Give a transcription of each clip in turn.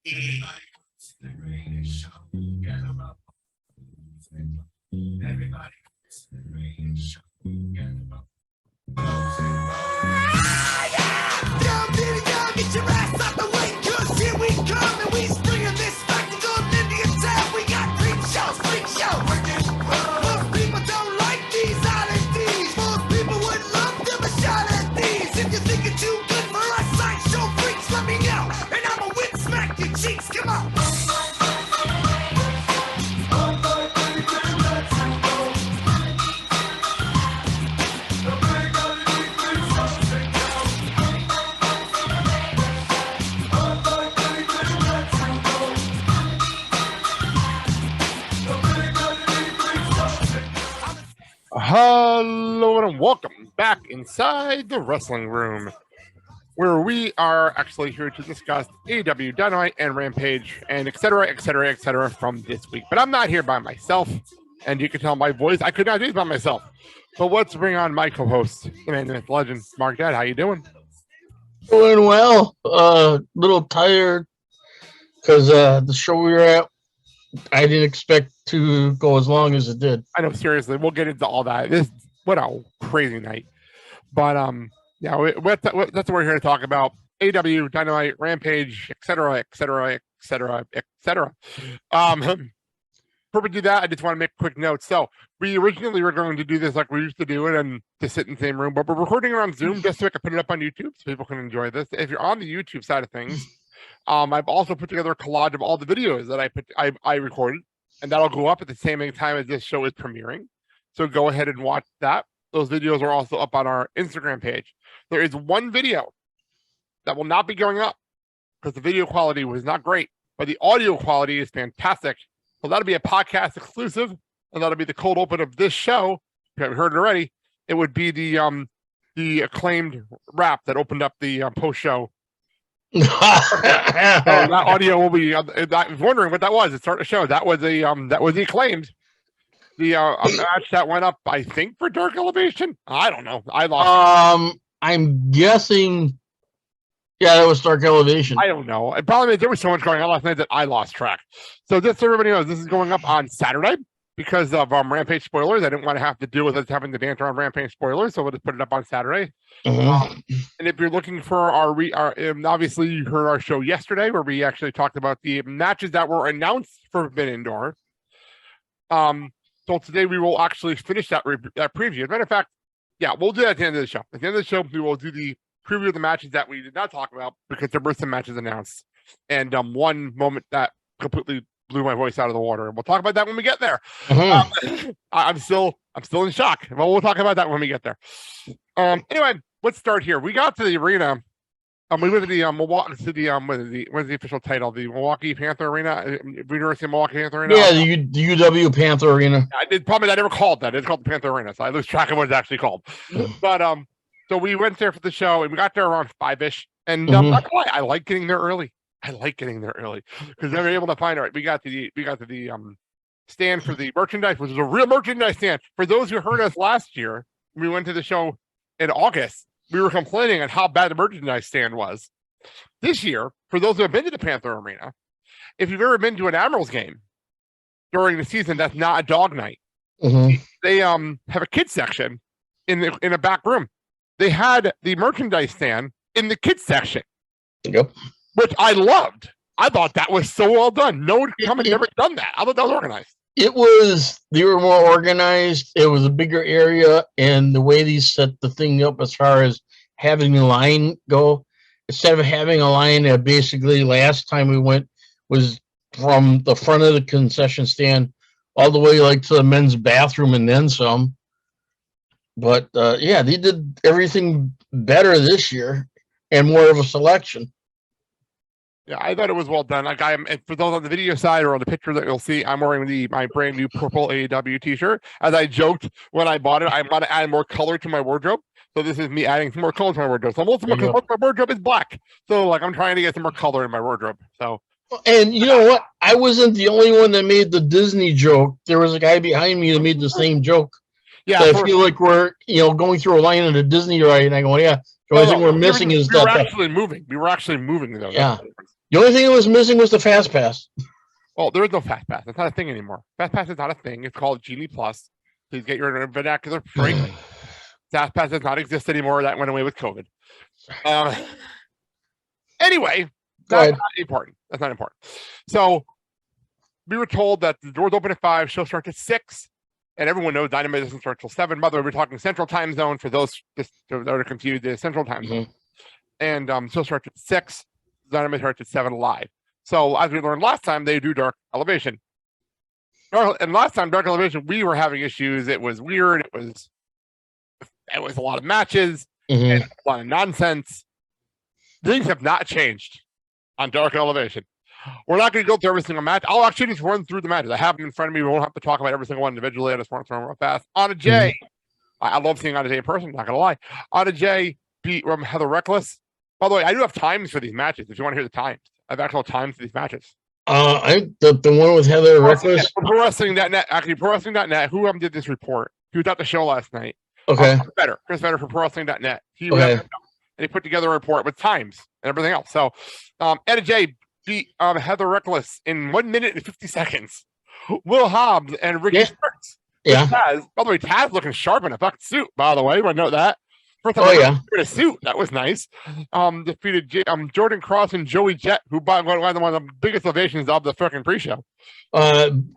Everybody wants the greatest show ever. Everybody wants the greatest show ever. Down, baby, down, get your ass out the way, 'cause here we come and we springing this spectacle of Indian town. We got creep shows, freak shows. Most people don't like these oddities. Most people would love to have a shot at these. If you think it's too good for us sideshow freaks, let me know, and I'ma win smack your cheeks. Come on. Hello and welcome back inside the wrestling room, where we are actually here to discuss AEW Dynamite and Rampage and etc. from this week. But I'm not here by myself, and you can tell my voice, I could not do this by myself. But let's bring on my co-host, the man, the legend, Mark Dad. How you doing? Doing well. Little tired because the show we were at, I didn't expect to go as long as it did. I know, seriously, we'll get into all that. What a crazy night. But yeah, that's what we're here to talk about. AEW Dynamite, Rampage, etc. Before we do that, I just want to make a quick note. So we originally were going to do this like we used to do it and to sit in the same room, but we're recording it on Zoom just so I can put it up on YouTube so people can enjoy this. If you're on the YouTube side of things, I've also put together a collage of all the videos that I recorded, and that'll go up at the same time as this show is premiering. So go ahead and watch that. Those videos are also up on our Instagram page. There is one video that will not be going up because the video quality was not great, but the audio quality is fantastic. So that'll be a podcast exclusive, and that'll be the cold open of this show. If you haven't heard it already, it would be the acclaimed rap that opened up the post show. That audio will be. I was wondering what that was. It started the show. That was the acclaimed. The match that went up, I think, for Dark Elevation. I don't know. I lost. I'm guessing. Yeah, that was Dark Elevation. I don't know. The problem is there was so much going on last night that I lost track. So just so everybody knows, this is going up on Saturday because of Rampage spoilers. I didn't want to have to deal with us having to banter on Rampage spoilers, so we'll just put it up on Saturday. And if you're looking for our obviously you heard our show yesterday where we actually talked about the matches that were announced for Forbidden Door. So today we will actually finish that preview. As a matter of fact, yeah, we'll do that at the end of the show. At the end of the show, we will do the preview of the matches that we did not talk about because there were some matches announced, and one moment that completely blew my voice out of the water. And we'll talk about that when we get there. I'm still in shock. Well, we'll talk about that when we get there. Anyway, let's start here. We got to the arena. We went to the Milwaukee to the what is the official title? The Milwaukee Panther Arena. University of Milwaukee Panther Arena. Yeah, the UW Panther Arena. Probably I never called that. It's called the Panther Arena, so I lose track of what it's actually called. But so we went there for the show, and we got there around 5-ish. And not gonna lie, I like getting there early. Because they were able to find it. We got to the stand for the merchandise, which is a real merchandise stand. For those who heard us last year, we went to the show in August. We were complaining on how bad the merchandise stand was. This year, for those who have been to the Panther Arena, if you've ever been to an Admirals game during the season, that's not a dog night. They have a kids section in a back room. They had the merchandise stand in the kids section. Yep. Which I loved. I thought that was so well done. No one had ever done that. I thought that was organized. They were more organized. It was a bigger area, and the way they set the thing up as far as having the line go, instead of having a line that basically last time we went was from the front of the concession stand all the way like to the men's bathroom and then some. But yeah, they did everything better this year and more of a selection. Yeah, I thought it was well done. Like and for those on the video side or on the picture that you'll see, I'm wearing my brand new purple AEW t-shirt. As I joked when I bought it, I want to add more color to my wardrobe. So this is me adding some more color to my wardrobe. So most of my wardrobe is black. So like I'm trying to get some more color in my wardrobe. So and you know what? I wasn't the only one that made the Disney joke. There was a guy behind me that made the same joke. Yeah, so I feel like we're going through a line in a Disney ride, and I go, yeah. The only thing we're missing is we were actually moving. We were actually moving though. Yeah. The only thing that was missing was the Fast Pass. Well, there is no Fast Pass. It's not a thing anymore. Fast Pass is not a thing. It's called Genie Plus. Please get your vernacular straight. Fast Pass does not exist anymore. That went away with COVID. Anyway, that's not important. That's not important. So we were told that the doors open at 5, show starts at 6, and everyone knows Dynamite doesn't start till 7. By the way, we're talking Central Time Zone for those that are confused. The Central Time Zone, and show starts at 6. Dynamite starts at 7 live. So as we learned last time, they do Dark Elevation. And last time, Dark Elevation, we were having issues. It was weird. It was a lot of matches and a lot of nonsense. Things have not changed on Dark Elevation. We're not going to go through every single match. I'll actually just run through the matches. I have them in front of me. We won't have to talk about every single one individually. I just want to throw them real fast. Anna Jay. I love seeing Anna Jay in person. Not going to lie. Anna Jay beat Heather Reckless. By the way, I do have times for these matches. If you want to hear the times, I have actual times for these matches. The one with Heather Reckless. Pro Wrestling.net. Actually, Pro Wrestling.net. Who did this report? He was at the show last night. Okay. Chris Vetter for Pro Wrestling.net. He was and he put together a report with times and everything else. So, Anna Jay beat Heather Reckless in 1 minute and 50 seconds. Will Hobbs and Ricky Starks. Yeah. Taz. By the way, Taz looking sharp in a fucking suit. By the way, I know that. First time in a suit. That was nice. Defeated Jordan Cross and Joey Jett, who by one of the biggest ovations of the fucking pre-show.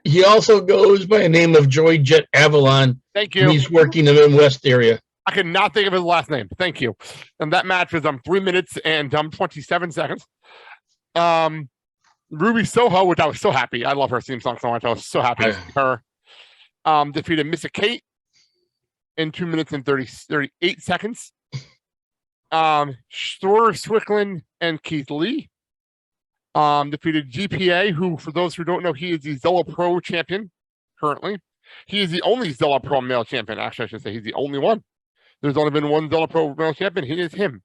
He also goes by the name of Joey Jett Avalon. Thank you. He's working in the Midwest area. I could not think of his last name. Thank you. And that match was 3 minutes and 27 seconds. Ruby Soho, which I was so happy. I love her theme song so much. I was so happy to see her. Defeated Missa Kate in 2 minutes and 38 seconds. Swerve Strickland and Keith Lee defeated GPA, who, for those who don't know, he is the Zilla Pro champion currently. He is the only Zilla Pro male champion. Actually, I should say he's the only one. There's only been one Zilla Pro male champion. He is him.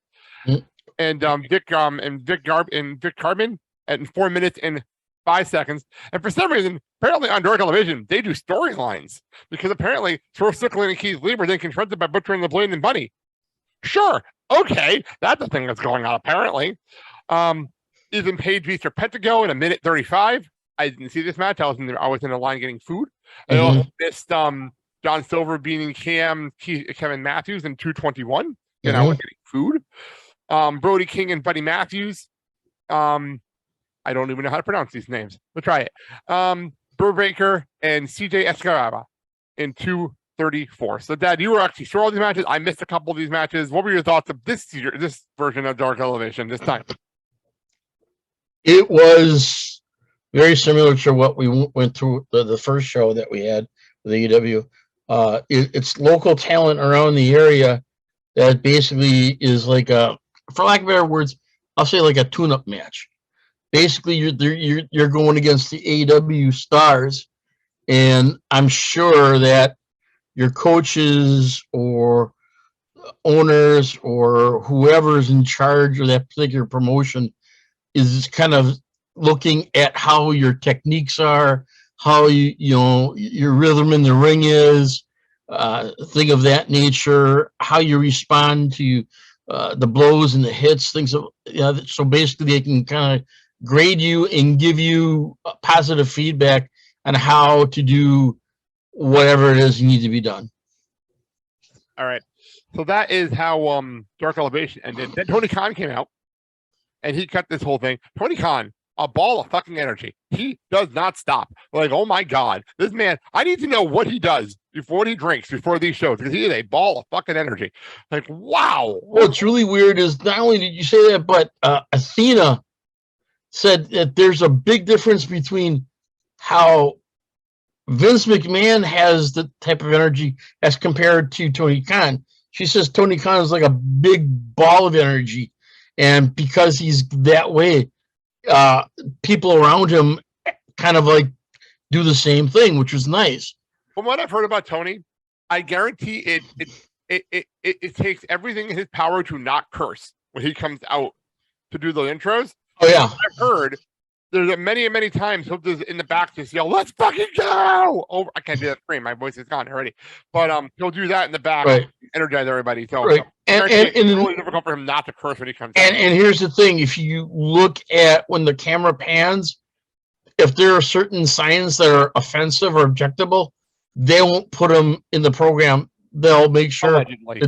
And Vic Carbon at 4 minutes and 5 seconds. And for some reason, apparently on Dark Television, they do storylines because apparently Swerve Strickland and Keith Lee were then confronted by Butcher and the Blade and Bunny. Sure. Okay. That's the thing that's going on, apparently. Ethan Page beats Pentago in 1 minute 35. I didn't see this match. I was in the line getting food. I also missed John Silver beating Kevin Matthews in 2:21. And I was getting food. Brody King and Buddy Matthews. I don't even know how to pronounce these names. We'll try it. Burr Baker and CJ Escaraba in 2:34. So, Dad, you were actually sure all these matches. I missed a couple of these matches. What were your thoughts of this version of Dark Elevation this time? It was very similar to what we went through the first show that we had with AEW. It's local talent around the area that basically is like for lack of better words, I'll say like a tune-up match. Basically, you're going against the AEW stars, and I'm sure that your coaches or owners or whoever's in charge of that particular promotion is kind of looking at how your techniques are, how your rhythm in the ring is, thing of that nature, how you respond to the blows and the hits, things of so basically they can kind of grade you and give you positive feedback on how to do whatever it is you need to be done. All right. So that is how Dark Elevation ended. Then Tony Khan came out and he cut this whole thing. Tony Khan, a ball of fucking energy. He does not stop. Like, oh my God, this man, I need to know what he does before he drinks, before these shows, because he is a ball of fucking energy. Like, wow. What's really weird is not only did you say that, but Athena said that there's a big difference between how Vince McMahon has the type of energy as compared to Tony Khan. She says Tony Khan is like a big ball of energy. And because he's that way, people around him kind of like do the same thing, which was nice. From what I've heard about Tony, I guarantee it takes everything in his power to not curse when he comes out to do the intros. Oh yeah, I've heard there's many times he'll just in the back just yell, "Let's fucking go!" Over, I can't do that scream. My voice is gone already, but he'll do that in the back, energize everybody. So It's really difficult for him not to curse when he comes out. And here's the thing: if you look at when the camera pans, if there are certain signs that are offensive or objectable, they won't put them in the program. They'll make sure, Allegedly.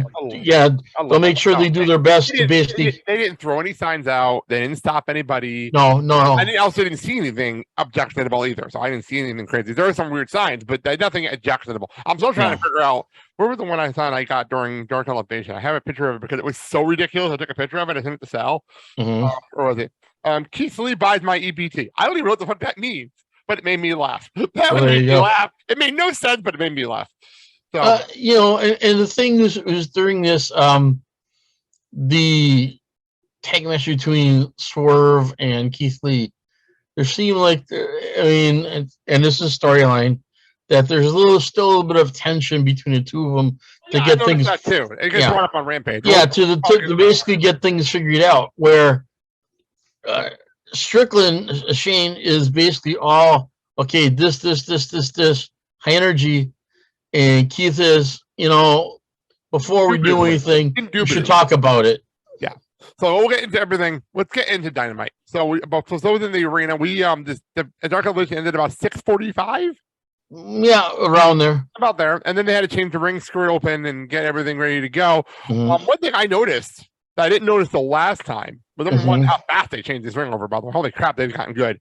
they'll make sure they do their best to basically. They didn't throw any signs out. They didn't stop anybody. No. I also didn't see anything objectionable either, so I didn't see anything crazy. There were some weird signs, but nothing objectionable. I'm still trying to figure out where was the one I thought I got during Dark Elevation. I have a picture of it because it was so ridiculous. I took a picture of it. I sent it to Sal. Mhm. Or was it? Keith Lee buys my EBT. I don't even know what the fuck that means, but it made me laugh. That made me laugh. It made no sense, but it made me laugh. So, and the thing is during this, the tag match between Swerve and Keith Lee, there seemed like, and this is storyline, that there's still a little bit of tension between the two of them to get things. That too. It gets brought up on Rampage. Yeah, to basically get things figured out. Where Strickland Shane is basically all okay. This, high energy. And Keith is, before we do anything, we should talk about it. Yeah. So we'll get into everything. Let's get into Dynamite. So for those in the arena, the Dark Elevation ended about 6:45. Yeah, around there. About there. And then they had to change the ring, screw it open, and get everything ready to go. Mhm. One thing I noticed that I didn't notice the last time, but number one, how fast they changed this ring over, by the way. Holy crap, they've gotten good.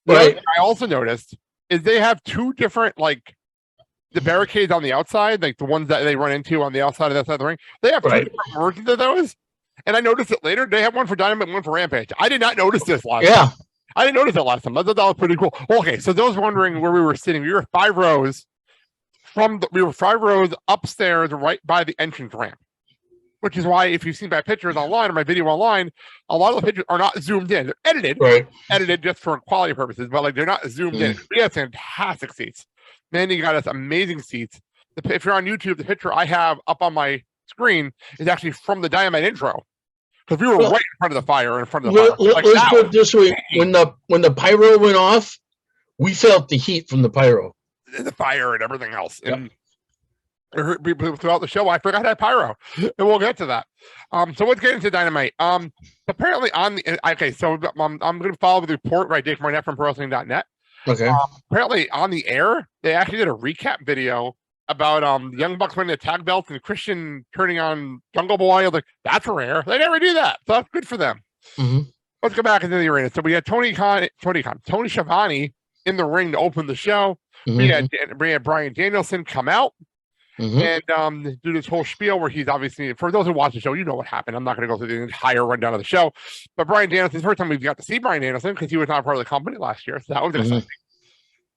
The other thing I also noticed is they have two different, the barricades on the outside, like the ones that they run into on the outside of that side of the ring, they have two different versions of those. And I noticed it later. They have one for Dynamite and one for Rampage. I did not notice this last time. I didn't notice it last time. I thought that was pretty cool. Okay, so those wondering where we were sitting, we were 5 rows upstairs right by the entrance ramp. Which is why if you've seen my pictures online or my video online, a lot of the pictures are not zoomed in. They're edited just for quality purposes, but they're not zoomed in. We have fantastic seats. Mandy got us amazing seats. If you're on YouTube, the picture I have up on my screen is actually from the Dynamite intro. Because we were right in front of the fire, in front of the fire. Let's put it this way. When the pyro went off, we felt the heat from the pyro. The fire and everything else. And throughout the show, I forgot I had pyro. And we'll get to that. So let's get into Dynamite. Apparently on the... Okay, so I'm going to follow the report by Dave Marnett from ProWrestling.net. Okay. Apparently on the air, they actually did a recap video about the Young Bucks winning the tag belts and Christian turning on Jungle Boy. That's rare. They never do that. So that's good for them. Mm-hmm. Let's go back into the arena. So we had Tony Schiavone in the ring to open the show. Mm-hmm. We had Bryan Danielson come out and do this whole spiel where he's obviously, for those who watch the show, you know what happened. I'm not going to go through the entire rundown of the show. But Bryan Danielson, the first time we've got to see Bryan Danielson because he was not part of the company last year. So that was exciting.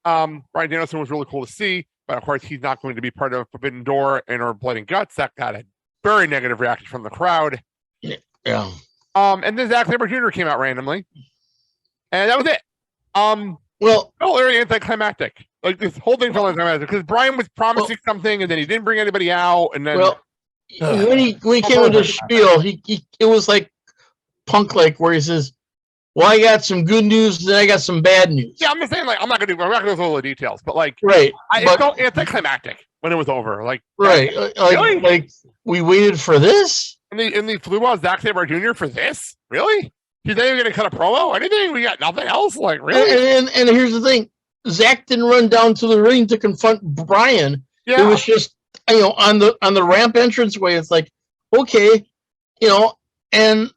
Bryan Danielson was really cool to see. But of course, he's not going to be part of Forbidden Door and or Blood and Guts. That got a very negative reaction from the crowd. Yeah. And then Zack Sabre Jr. came out randomly, and that was it. Very anticlimactic. This whole thing felt anticlimactic because Bryan was promising something, and then he didn't bring anybody out, and then when he came into the spiel, it was like Punk, where he says, "Well, I got some good news, and then I got some bad news." Yeah, I'm just saying, I'm not gonna go through all the details, but it felt anticlimactic when it was over. Really? We waited for this, and they flew out Zack Sabre Jr. for this. Really? He's not even gonna cut a promo or anything. We got nothing else. Really? And here's the thing: Zack didn't run down to the ring to confront Bryan. Yeah. It was just on the ramp entranceway. It's like, okay, and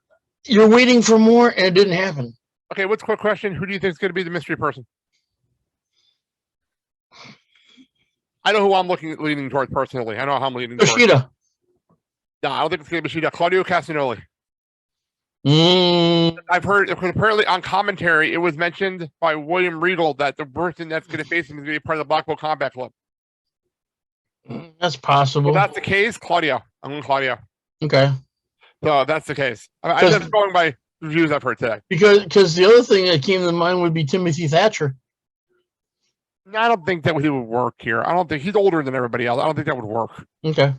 you're waiting for more, and it didn't happen. Okay, what's quick question? Who do you think is going to be the mystery person? I know who I'm leaning towards personally. I know how I'm leaning towards. Kushida. No, I don't think it's going to be Kushida. Claudio Castagnoli. I've heard, apparently on commentary, it was mentioned by William Regal that the person that's going to face him is going to be part of the Blackpool Combat Club. That's possible. If that's the case, Claudio. I'm going Claudio. Okay. So that's the case. I'm just going by reviews I've heard today. Because the other thing that came to mind would be Timothy Thatcher. I don't think that he would work here. I don't think he's older than everybody else. I don't think that would work. Okay.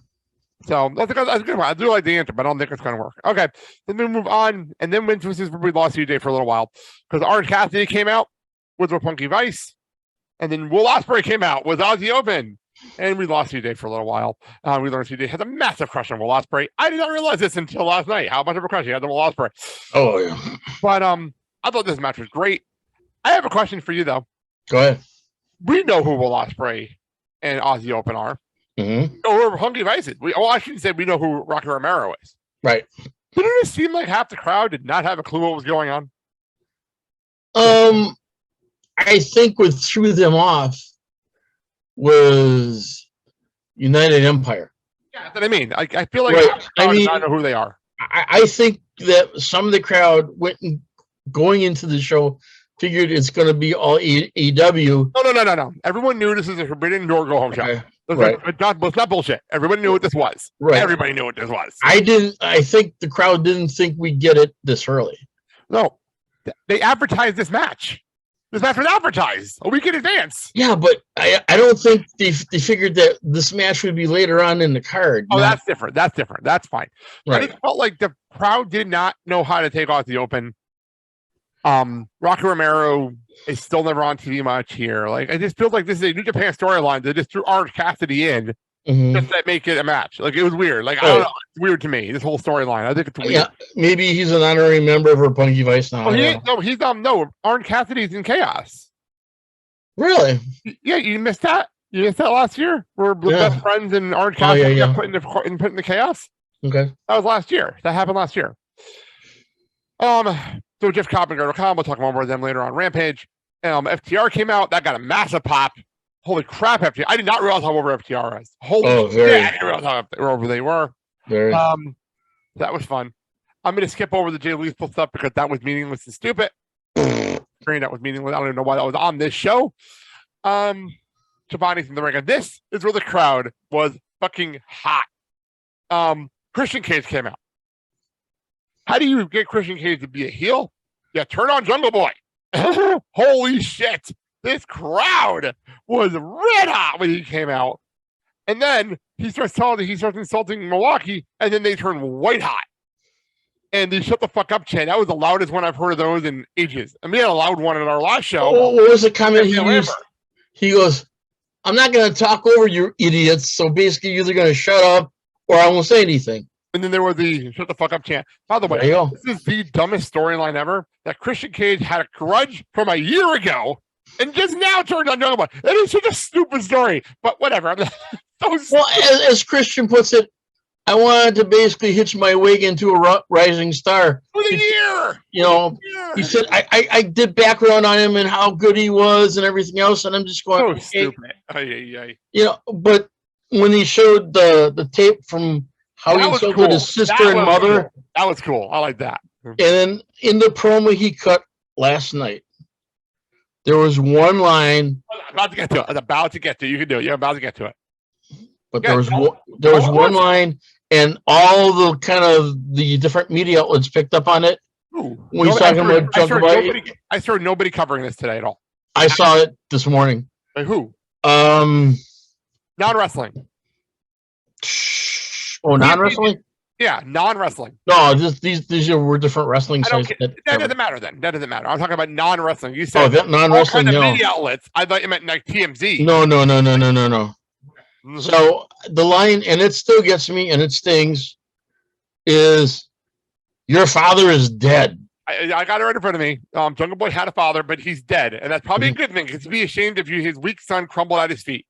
So that's a good one. I do like the answer, but I don't think it's going to work. Okay. Then we move on. And then we lost CJ for a little while because Orange Cassidy came out with Punky Vice. And then Will Ospreay came out with Ozzy Open. And we lost CJ for a little while. We learned CJ has a massive crush on Will Ospreay. I did not realize this until last night. How much of a crush he had on Will Ospreay. Oh yeah. But I thought this match was great. I have a question for you though. Go ahead. We know who Will Ospreay and Aussie Open are. Mm-hmm. Or Hunky Vices. I shouldn't say we know who Rocky Romero is. Right. Didn't it seem like half the crowd did not have a clue what was going on? I think what threw them off was United Empire. Yeah, that's what I mean. I feel like Right. half the crowd does not know who they are. I think that some of the crowd going into the show figured it's going to be all AEW. No. Everyone knew this was a Forbidden Door go home show. Okay. It's not bullshit. Everybody knew what this was. Right. Everybody knew what this was. I think the crowd didn't think we'd get it this early. No. They advertised this match. This match was advertised a week in advance. Yeah, but I don't think they figured that this match would be later on in the card. Oh, that's different. That's fine. Right. I just felt like the crowd did not know how to take off the Open. Rocky Romero is still never on TV much here. Like, I just feel like this is a New Japan storyline. They just threw Orange Cassidy in just to make it a match. Like, it was weird. Like, I don't know. It's weird to me, this whole storyline. I think it's weird. Yeah, maybe he's an honorary member of Roppongi Vice now. Orange Cassidy's in Chaos. Really? Yeah, you missed that? You missed that last year? We're best friends and Orange Cassidy got put in the Chaos? Okay. That was last year. That happened last year. So Jeff Cobb and Gerdo Khan, we'll talk more of them later on Rampage. FTR came out. That got a massive pop. Holy crap, FTR. I did not realize how over FTR was. I didn't realize how over they were. Very. That was fun. I'm going to skip over the Jay Lethal stuff because that was meaningless and stupid. That was meaningless. I don't even know why that was on this show. Shivani's in the ring. And this is where the crowd was fucking hot. Christian Cage came out. How do you get Christian Cage to be a heel? Yeah, turn on Jungle Boy. Holy shit. This crowd was red hot when he came out. And then he starts insulting Milwaukee, and then they turn white hot. And they shut the fuck up chant. That was the loudest one I've heard of those in ages. And we had a loud one in our last show. What was the comment he used? He goes, I'm not going to talk over you idiots. So basically, you're either going to shut up or I won't say anything. And then there was the shut the fuck up chant. By the way, this is the dumbest storyline ever. That Christian Cage had a grudge from a year ago and just now turned on Jungle Boy. That is such a stupid story. But whatever. Well, as Christian puts it, I wanted to basically hitch my wig into a rising star. For the year! You know, he said, I did background on him and how good he was and everything else. And I'm just going, stupid. You know, but when he showed the tape from how he insulted his sister and mother. Cool. That was cool. I like that. And then in the promo he cut last night, there was one line. I'm about to get to it. I'm about to get to it. You can do it. You're about to get to it. But there was one line, and all the kind of the different media outlets picked up on it. When he's talking about Jungle Boy. I saw nobody covering this today at all. I saw it this morning. By who? Non-wrestling. Oh, non-wrestling? Yeah, non-wrestling. No, these were different wrestling sites. That doesn't matter then. That doesn't matter. I'm talking about non-wrestling. You said non-wrestling. All kinds of media outlets. I thought you meant like TMZ. No. So the line, and it still gets me, and it stings, is your father is dead. I got it right in front of me. Jungle Boy had a father, but he's dead, and that's probably a good thing. Because to be ashamed if his weak son crumbled at his feet.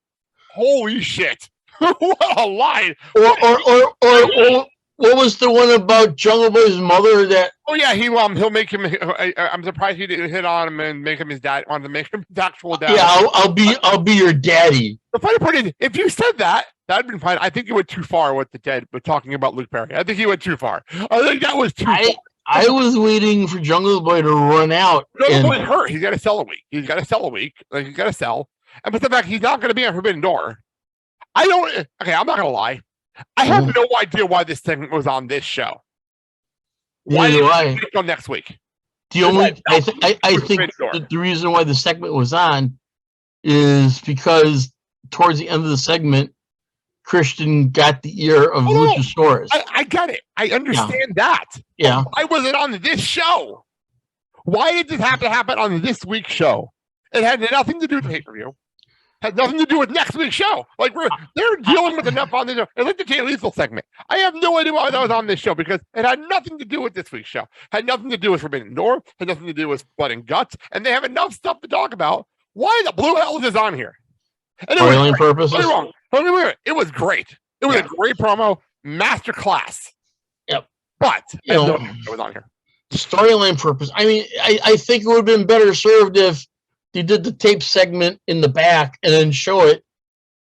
Holy shit! What a line! Or what was the one about Jungle Boy's mother that? Oh yeah, he'll make him. I'm surprised he didn't hit on him and make him his dad. Want to make him his actual dad? Yeah, I'll be your daddy. The funny part is, if you said that, that'd been fine. I think you went too far with talking about Luke Perry. I think he went too far. I think that was too far. I was waiting for Jungle Boy to run out. Jungle Boy's hurt. He's got to sell a week. Like, he's got to sell. And but the fact he's not going to be on Forbidden Door. I'm not going to lie. I have no idea why this thing was on this show. Why did it go next week? I think the reason why the segment was on is because towards the end of the segment, Christian got the ear of Luchasaurus. I got it. I understand that. Yeah. Why was it on this show? Why did this have to happen on this week's show? It had nothing to do with the pay-per-view. Had nothing to do with next week's show. Like they're dealing with enough on this show. And like the Jay Lethal segment. I have no idea why that was on this show because it had nothing to do with this week's show. Had nothing to do with Forbidden Door. Had nothing to do with Blood and Guts. And they have enough stuff to talk about. Why the blue hell is this on here? And it was purposes. Don't get me wrong. Don't get me wrong. It was great. It was a great promo, masterclass. Yep. But you know, it was on here. Storyline purpose. I mean, I think it would have been better served if you did the tape segment in the back and then show it,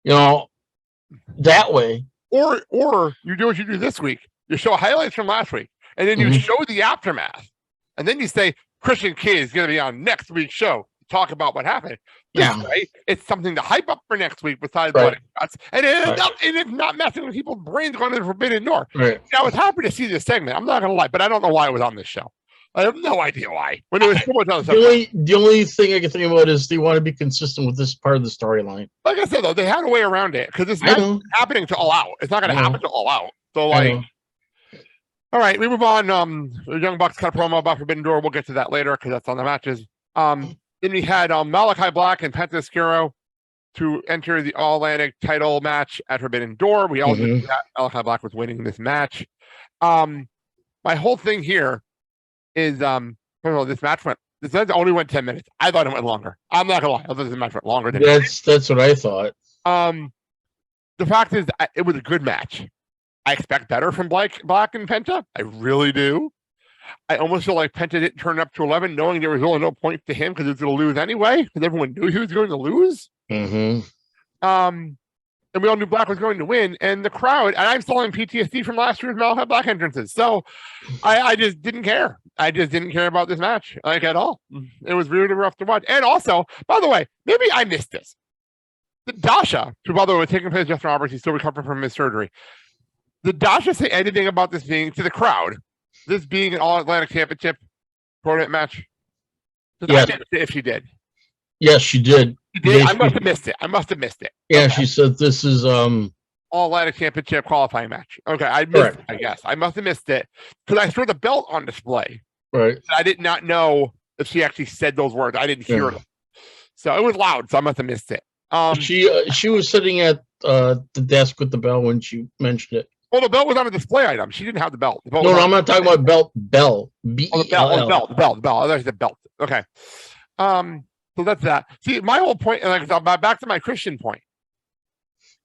you know, that way. Or you do what you do this week. You show highlights from last week, and then you show the aftermath, and then you say Christian K is going to be on next week's show to talk about what happened. This way, it's something to hype up for next week besides Blood and Guts, and it's not messing with people's brains going to the Forbidden Door. Right. I was happy to see this segment. I'm not going to lie, but I don't know why it was on this show. I have no idea why. When it was so much other stuff. The only thing I can think about is they want to be consistent with this part of the storyline. Like I said, though, they had a way around it because it's not happening to All Out. It's not going to happen to All Out. So, like, all right, we move on. The Young Bucks cut a promo about Forbidden Door. We'll get to that later because that's on the matches. Then we had Malachi Black and Penta Oscuro to enter the All Atlantic title match at Forbidden Door. We all knew that Malachi Black was winning this match. My whole thing here is this match only went 10 minutes. I thought it went longer. I'm not gonna lie. I thought this match went longer than that's what I thought. The fact is it was a good match. I expect better from Black and Penta. I really do. I almost feel like Penta didn't turn up to 11 knowing there was really no point to him because he was going to lose anyway because everyone knew he was going to lose. And we all knew Black was going to win. And the crowd, and I'm still in PTSD from last year's Malachi Black entrances. So I just didn't care. I just didn't care about this match, like, at all. It was really rough to watch. And also, by the way, maybe I missed this. Dasha, who, by the way, was taking place Justin Roberts, he's still recovering from his surgery. Did Dasha say anything about this being, to the crowd, this being an All-Atlantic Championship tournament match? Yes. If she did. Yes, she did. She did? I must have missed it. Yeah, okay. She said this is All-Atlantic Championship qualifying match. Okay, I missed it, I guess. I must have missed it because I saw the belt on display. Right. I did not know if she actually said those words. I didn't hear them. So it was loud, so I must have missed it. She was sitting at the desk with the bell when she mentioned it. Well, the belt was on a display item. She didn't have the belt. No, I'm not talking about belt. Bell. B-E-L-L. The belt. I thought you said belt. Okay. So that's that. See, my whole point, and back to my Christian point.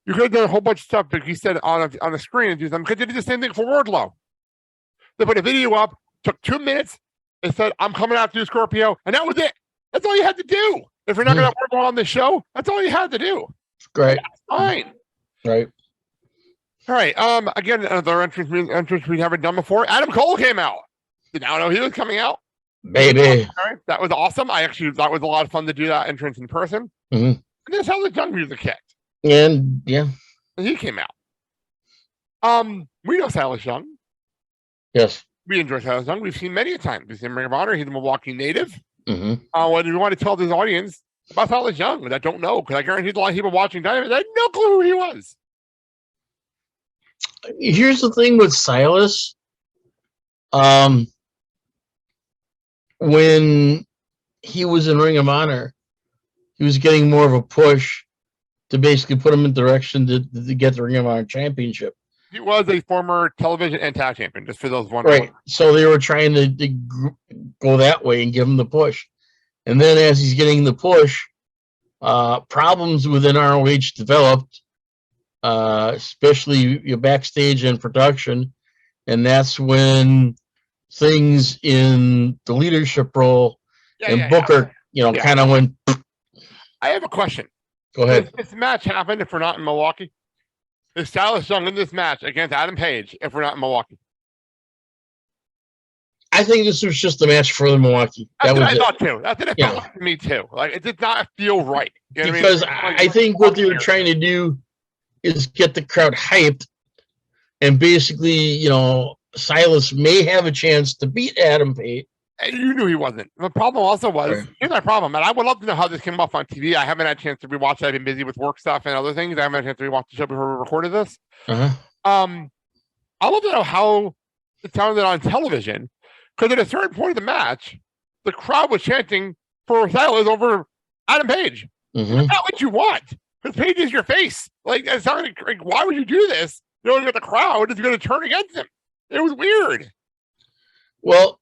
You could have done a whole bunch of stuff, but you said on the screen and do something because they did the same thing for Wardlow. They put a video up, took 2 minutes, and said, "I'm coming after you, Scorpio," and that was it. That's all you had to do. If you're not going to have Wardlow on this show, that's all you had to do. Great. That's fine. Right. All right. Again, another entrance we haven't done before. Adam Cole came out. Did not know he was coming out. Baby. That was awesome. That was a lot of fun to do that entrance in person. And this how the Young music kicked. And and he came out. We know Silas Young. Yes. We enjoy Silas Young. We've seen many a time. We've seen Ring of Honor. He's a Milwaukee native. What do you want to tell this audience about Silas Young that don't know? Because I guarantee a lot of people watching Dynamite had no clue who he was. Here's the thing with Silas. When he was in Ring of Honor, he was getting more of a push to basically put him in direction to get the Ring of Honor championship. He was a former television and tag champion, just for those wondering. Right. So they were trying to go that way and give him the push. And then as he's getting the push, problems within ROH developed, especially backstage and production. And that's when things in the leadership role Booker, kind of went. I have a question. Go ahead. Does this match happen if we're not in Milwaukee? Is Silas Young in this match against Adam Page if we're not in Milwaukee? I think this was just a match for Milwaukee. That's what I thought too. That's what it felt like to me too. Like, it did not feel right. You know because what I mean? I think what they were trying to do is get the crowd hyped, and basically, Silas may have a chance to beat Adam Page. And you knew he wasn't. The problem also was, here's my problem, and I would love to know how this came off on TV. I haven't had a chance to rewatch it. I've been busy with work stuff and other things. I haven't had a chance to rewatch the show before we recorded this. I love to know how it sounded on television, because at a certain point of the match, the crowd was chanting for Silas over Adam Page. Mhm. That's not what you want. Because Page is your face. Like, it's not like, why would you do this? Knowing that the crowd is going to turn against him. It was weird. Well,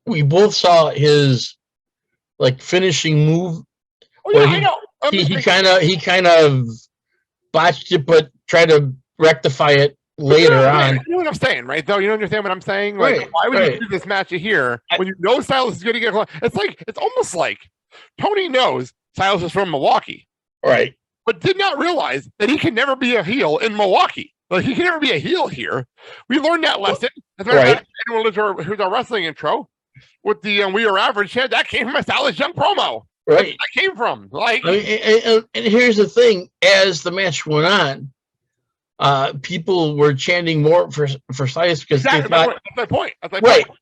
we both saw his like finishing move. Oh yeah, Well, I know. He kind of botched it, but tried to rectify it later on. You know what I'm saying, right? Though you understand what I'm saying. Like, Right, why would right. you do this match here when you know Silas is going to get? It's almost like Tony knows Silas is from Milwaukee, Right. but did not realize that he can never be a heel in Milwaukee. Like, he can never be a heel here. We learned that lesson. As a matter of fact, anyone who's our wrestling intro with the We Are Average head, that came from a Silas Young promo. Right. That came from. Like, I mean, and here's the thing: as the match went on, people were chanting more for Silas because exactly, they thought, that's my point. That's my right, point.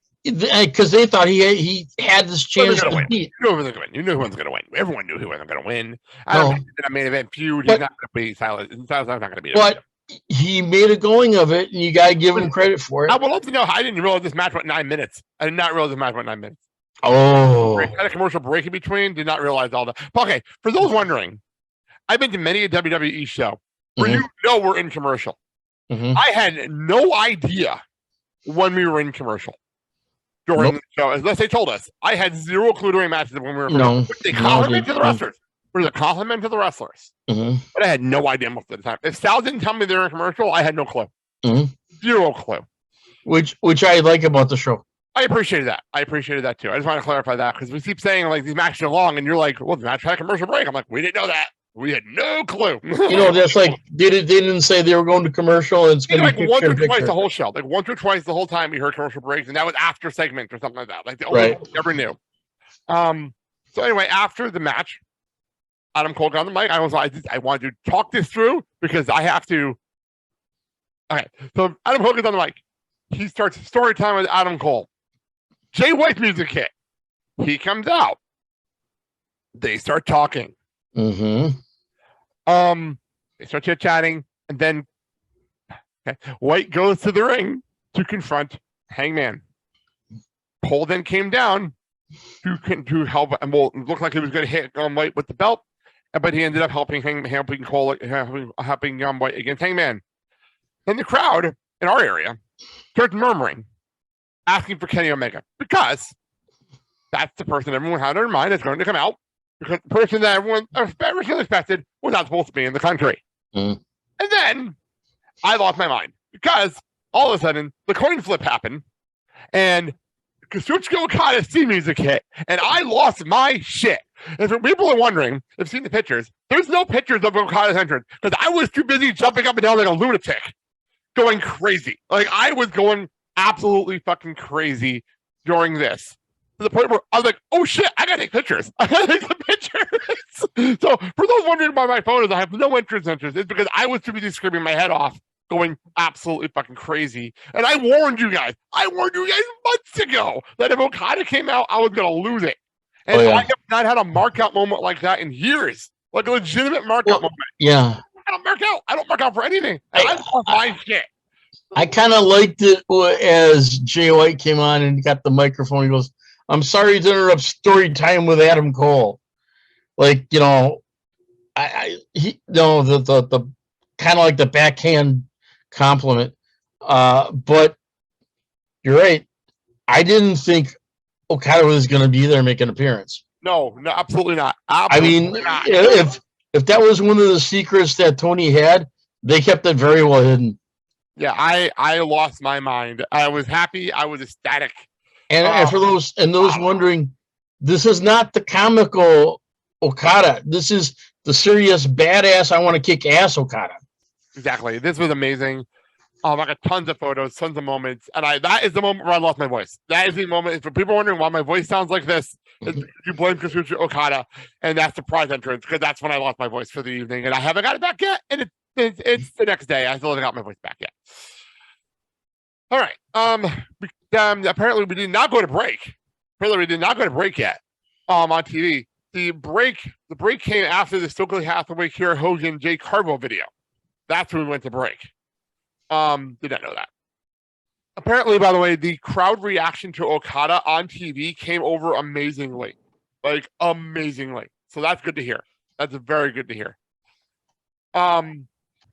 because they thought he had this chance to beat. You knew who was going to win. You knew who was going to win. Everyone knew who wasn't going to win. I No. don't think in a main event feud, he's not going to beat Silas. Silas not going to beat him. But he made a going of it, and you got to give him credit for it. I would love to know how I didn't realize this match went 9 minutes. I did not realize this match went 9 minutes. Oh, Had a commercial break in between. Did not realize all that. Okay, for those wondering, I've been to many a WWE show where you know we're in commercial. Mhm. I had no idea when we were in commercial during the show, unless they told us. I had zero clue during matches when we were. No, They compliment to the wrestlers. It was a compliment to the wrestlers, Mhm. but I had no idea most of the time. If Sal didn't tell me they were in commercial, I had no clue. Mhm. Zero clue. Which I like about the show. I appreciated that. I appreciated that too. I just want to clarify that because we keep saying like these matches are long, and you're like, "Well, the match had a commercial break." I'm like, "We didn't know that. We had no clue." You know, that's like they didn't say they were going to commercial, and it's going to be like once or picture. twice the whole show, like once or twice the whole time we heard commercial breaks, and that was after segments or something like that. Like the only Right. we ever knew. So anyway, after the match, Adam Cole got on the mic. I wanted to talk this through because I have to. Okay, so Adam Cole gets on the mic. He starts story time with Adam Cole. Jay White's music hit. He comes out. They start talking. Mm-hmm. They start chit-chatting, and then White goes to the ring to confront Hangman. Cole then came down to help, and it looked like he was going to hit White with the belt, but he ended up helping Cole, helping White against Hangman. Then the crowd in our area starts murmuring, asking for Kenny Omega, because that's the person everyone had in their mind is going to come out, because the person that everyone originally expected was not supposed to be in the country. Mm. And then I lost my mind because all of a sudden the coin flip happened and Kazuchika Okada's theme music hit, and I lost my shit. And for people are wondering, have seen the pictures, there's no pictures of Okada's entrance because I was too busy jumping up and down like a lunatic, going crazy. Like, I was going absolutely fucking crazy during this, to the point where I was like, oh shit, I gotta take pictures. I gotta take some pictures. So for those wondering why my photos, I have no entrance. It's because I was too busy screaming my head off, going absolutely fucking crazy. And I warned you guys months ago that if Okada came out, I was gonna lose it. And I have not had a mark out moment like that in years. Like a legitimate mark out moment. Yeah. I don't mark out. I don't mark out for anything. And I lost my shit. I kind of liked it as Jay White came on and got the microphone. He goes, "I'm sorry to interrupt story time with Adam Cole." Like, you know, the kind of like the backhand compliment. But you're right. I didn't think Okada was going to be there, make an appearance. No, absolutely not. Absolutely not. If that was one of the secrets that Tony had, they kept it very well hidden. Yeah, I lost my mind. I was happy. I was ecstatic. And for those wondering, this is not the comical Okada. This is the serious badass. I want to kick ass Okada. Exactly. This was amazing. I got tons of photos, tons of moments, and that is the moment where I lost my voice. That is the moment. For people wondering why my voice sounds like this, you blame Kazuchika Okada, and that's the prize entrance, because that's when I lost my voice for the evening, and I haven't got it back yet. And it's the next day. I still haven't got my voice back yet. All right. Apparently we did not go to break. Apparently we did not go to break yet. On TV. The break came after the Stokely Hathaway, Kiera Hogan, Jay Carbo video. That's when we went to break. Did not know that. Apparently, by the way, the crowd reaction to Okada on TV came over amazingly. Like, amazingly. So that's good to hear. That's very good to hear.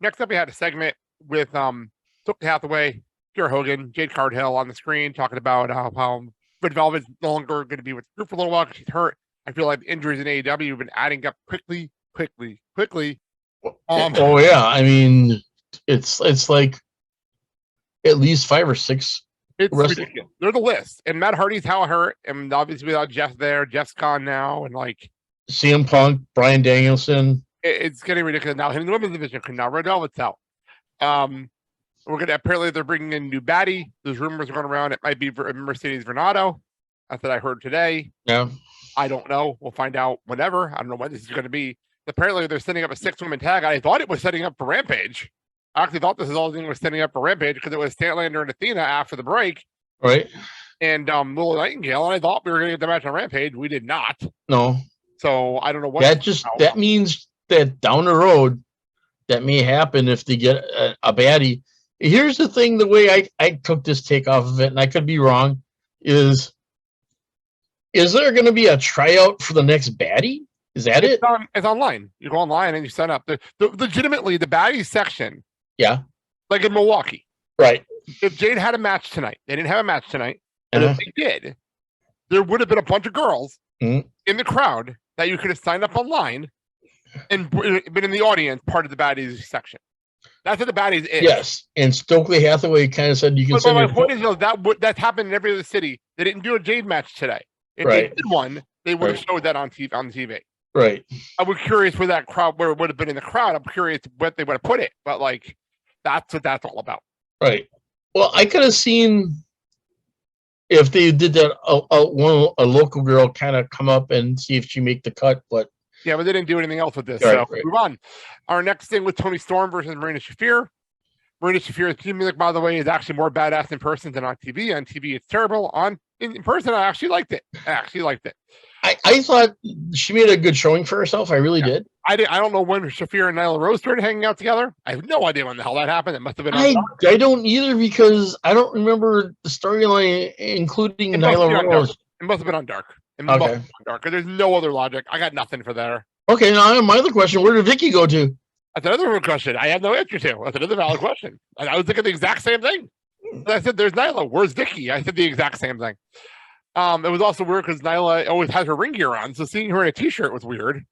Next up, we had a segment with Took Hathaway, Kira Hogan, Jade Cardhill on the screen talking about how Red Velvet's no longer going to be with the group for a little while because she's hurt. I feel like injuries in AEW have been adding up quickly. Oh yeah, I mean, it's like at least 5 or 6. It's ridiculous. They're the list, and Matt Hardy's how hurt, and obviously without Jeff there, Jeff's gone now, and like CM Punk, Bryan Danielson. It's getting ridiculous now. In the women's division, now Red Velvet's out. Apparently they're bringing in a new baddie. There's rumors going around. It might be Mercedes Vernado. That's what I heard today. Yeah. I don't know. We'll find out whenever. I don't know when this is going to be. Apparently they're setting up a 6-woman tag. I thought it was setting up for Rampage. I actually thought this was setting up for Rampage because it was Statlander and Athena after the break. Right. And Willow Nightingale. And I thought we were going to get the match on Rampage. We did not. No. So I don't know what. That means that down the road, that may happen if they get a baddie. Here's the thing, the way I took this take off of it, and I could be wrong, is there going to be a tryout for the next baddie? Is that it? It's online. You go online and you sign up. Legitimately, the baddie section. Yeah. Like in Milwaukee. Right. If Jade had a match tonight, they didn't have a match tonight, but if they did, there would have been a bunch of girls in the crowd that you could have signed up online and been in the audience, part of the baddies section. That's what the baddies is. Yes, and Stokely Hathaway kind of said you can. But my point is, though, that's happened in every other city. They didn't do a Jade match today. If they did one, they would have showed that on TV. Right. I was curious where it would have been in the crowd. I'm curious what they would have put it, but like, that's what that's all about. Right. Well, I could have seen if they did that, a local girl kind of come up and see if she make the cut, but. Yeah, but they didn't do anything else with this. Right, Move on. Our next thing with Toni Storm versus Marina Shafir. Marina Shafir's theme music, by the way, is actually more badass in person than on TV. On TV, it's terrible. In person, I actually liked it. I thought she made a good showing for herself. I really did. I don't know when Shafir and Nyla Rose started hanging out together. I have no idea when the hell that happened. It must have been. I don't either because I don't remember the storyline including Nyla Rose. It must have been on Dark. Dark, because there's no other logic. I got nothing for there. Okay, now my other question: where did Vicky go to? That's another question I have no answer to. That's another valid question. I was thinking the exact same thing. I said, "There's Nyla. Where's Vicky?" I said the exact same thing. It was also weird because Nyla always has her ring gear on, so seeing her in a t-shirt was weird.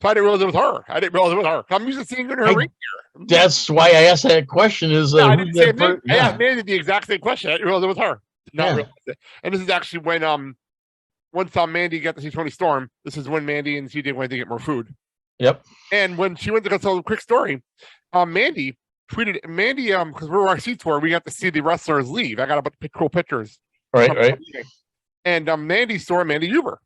So I didn't realize it was her. I'm used to seeing her in her ring gear. That's why I asked that question. I did the same thing. Yeah, Mandy did the exact same question. I didn't realize it was her. Realize it. And this is actually when once Mandy got to see Toni Storm, this is when Mandy and CJ went to get more food. Yep. And when she went to go tell a quick story, Mandy tweeted because where our seats were, we got to see the wrestlers leave. I got a bunch of cool pictures. Right. And Mandy saw Mandy Huber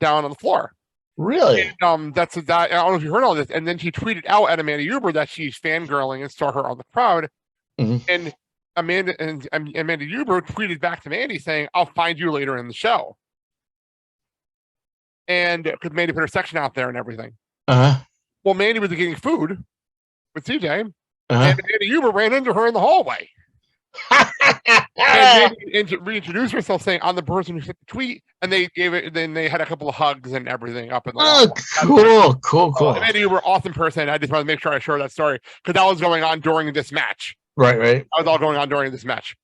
down on the floor. Really? And that's that. I don't know if you heard all this. And then she tweeted out at Amanda Huber that she's fangirling and saw her on the crowd. Mm-hmm. And Amanda Huber tweeted back to Mandy saying, "I'll find you later in the show." And because Mandy put her section out there and everything. Well, Mandy was getting food with CJ, and Amanda Huber ran into her in the hallway. And Mandy reintroduced herself, saying, "I'm the person who sent the tweet," and they gave it. Then they had a couple of hugs and everything up in the. Cool. Amanda Huber, awesome person. I just wanted to make sure I share that story because that was going on during this match. Right. That was all going on during this match.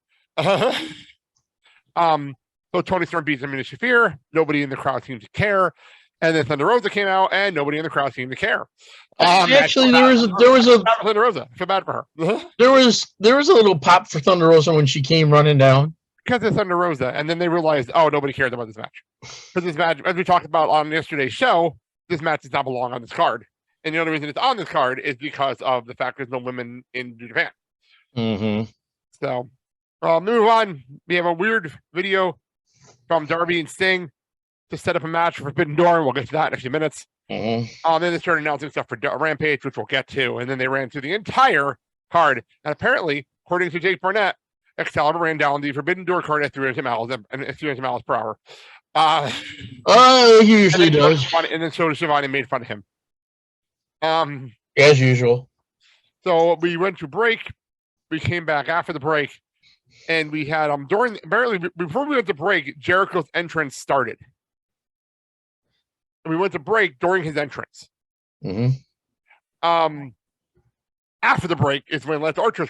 So Toni Storm beats Amina Shafir. Nobody in the crowd seemed to care. And then Thunder Rosa came out, and nobody in the crowd seemed to care. Actually, there was a Thunder Rosa. I feel bad for her. there was a little pop for Thunder Rosa when she came running down because it's Thunder Rosa, and then they realized, oh, nobody cares about this match because this match, as we talked about on yesterday's show, this match does not belong on this card, and the only reason it's on this card is because of the fact there's no women in New Japan. Mm-hmm. So, move on. We have a weird video from Darby and Sting to set up a match for Forbidden Door. We'll get to that in a few minutes. Mm-hmm. Then they started announcing stuff for Rampage, which we'll get to, and then they ran through the entire card. And apparently, according to Jake Barnett, Excalibur ran down the Forbidden Door card at 300 miles per hour. He usually does. And then so did Shivani and made fun of him. As usual. So we went to break. We came back after the break. And we had before we went to break, Jericho's entrance started. And we went to break during his entrance. After the break is when Lance Archer's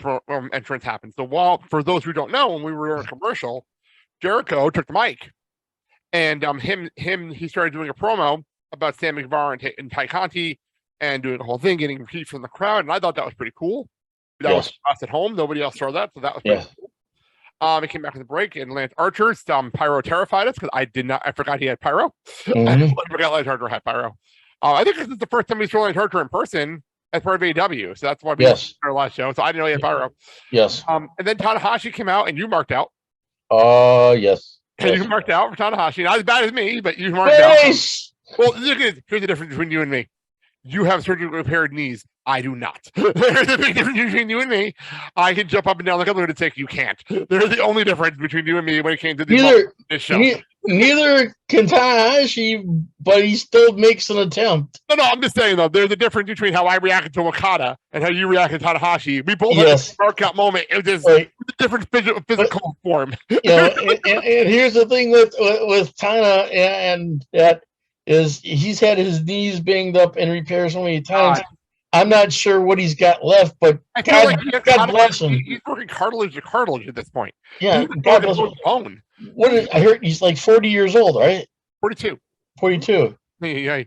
entrance happened. So for those who don't know, when we were in a commercial, Jericho took the mic, and he started doing a promo about Sammy Guevara and Ty Conti, and doing the whole thing, getting heat from the crowd, and I thought that was pretty cool. That was us at home; nobody else saw that, so that was pretty cool. He came back to the break, and Lance Archer's pyro terrified us because I forgot he had pyro. I forgot Lance Archer had pyro. I think this is the first time we saw Lance Archer in person as part of AEW, so that's why we watched our last show. So I didn't know he had pyro. Yes. And then Tanahashi came out, and you marked out. Yes. And you marked out for Tanahashi. Not as bad as me, but you marked out. Well, here's the difference between you and me. You have surgically repaired knees. I do not. There's a big difference between you and me. I can jump up and down like a lunatic. You can't. There's the only difference between you and me when it came to this show. Neither can Tanahashi, but he still makes an attempt. No, I'm just saying, though, there's a difference between how I reacted to Okada and how you reacted to Tanahashi. We both had a mark-out moment. It was just a different physical form. And here's the thing with Tana, and that is he's had his knees banged up and repaired so many times. I'm not sure what he's got left, but God bless him. He's working cartilage to cartilage at this point. Yeah, God bless him. Bone. I heard he's like 40 years old, right? 42. 42. Yeah.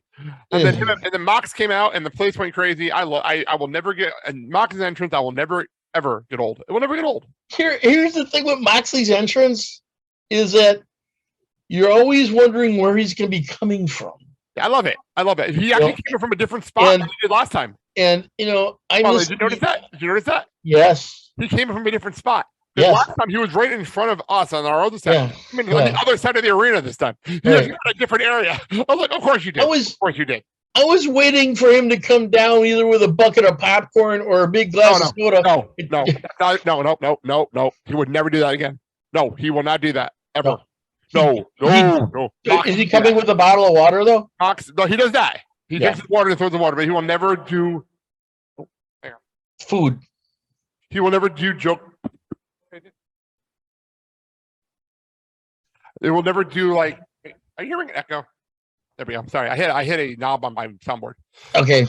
And then Mox came out, and the place went crazy. I will never get Mox's entrance. I will never ever get old. It will never get old. Here's the thing with Moxley's entrance is that you're always wondering where he's going to be coming from. Yeah, I love it. He actually came from a different spot than he did last time. And did you notice that? Did you notice that? Yes. He came from a different spot. Last time he was right in front of us on our other side. On the other side of the arena this time. He was in a different area. I was like, of course you did. Of course you did. I was waiting for him to come down either with a bucket of popcorn or a big glass of soda. No. He would never do that again. No, he will not do that ever. No. Is he coming with a bottle of water though? No, he does that. He drinks the water and throws the water, but he will never do food. He will never do joke. It will never do like. Are you hearing an echo? There we go. I'm sorry. I hit a knob on my soundboard. Okay.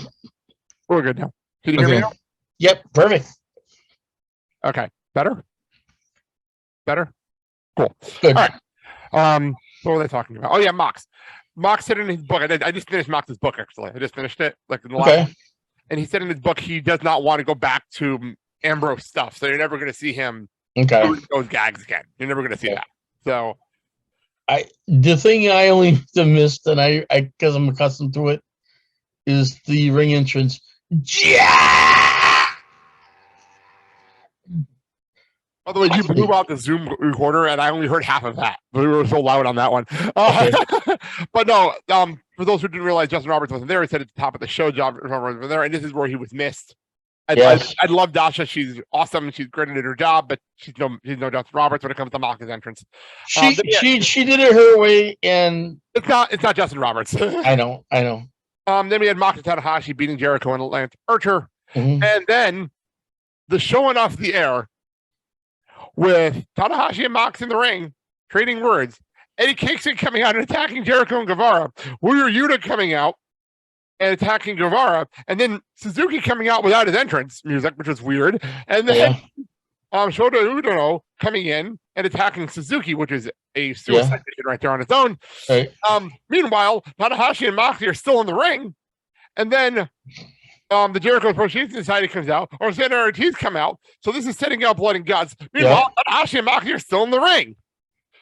We're good now. Can you hear me now? Yep. Perfect. Okay. Better? Cool. Good. All right. What were they talking about? Oh yeah, Mox. Mox said in his book. I just finished Mox's book actually. I just finished it like in the last. And he said in his book he does not want to go back to Ambrose stuff. So you're never going to see him doing those gags again. You're never going to see that. So. The thing I only missed, and I because I'm accustomed to it, is the ring entrance. By the way, you blew out the Zoom recorder, and I only heard half of that. We were so loud on that one. But no, for those who didn't realize, Justin Roberts wasn't there. He said at the top of the show, Justin Roberts was there, and this is where he was missed. I love Dasha. She's awesome. She's great at her job, but she's no Justin Roberts when it comes to Mox's entrance. She did it her way, and it's not Justin Roberts. I know. Then we had Mox and Tanahashi beating Jericho and Lance Archer, and then the showing off the air with Tanahashi and Mox in the ring trading words. Eddie Kingston coming out and attacking Jericho and Guevara. Warrior Yuta coming out and attacking Guevara, and then Suzuki coming out without his entrance music, which was weird. And then Shota Umino coming in and attacking Suzuki, which is a suicide mission right there on its own. Right. Meanwhile, Tanahashi and Moxley are still in the ring, and then the Jericho Appreciation Society comes out, or Santa Ortiz come out. So this is setting up blood and guts. Meanwhile, Tanahashi and Moxley are still in the ring.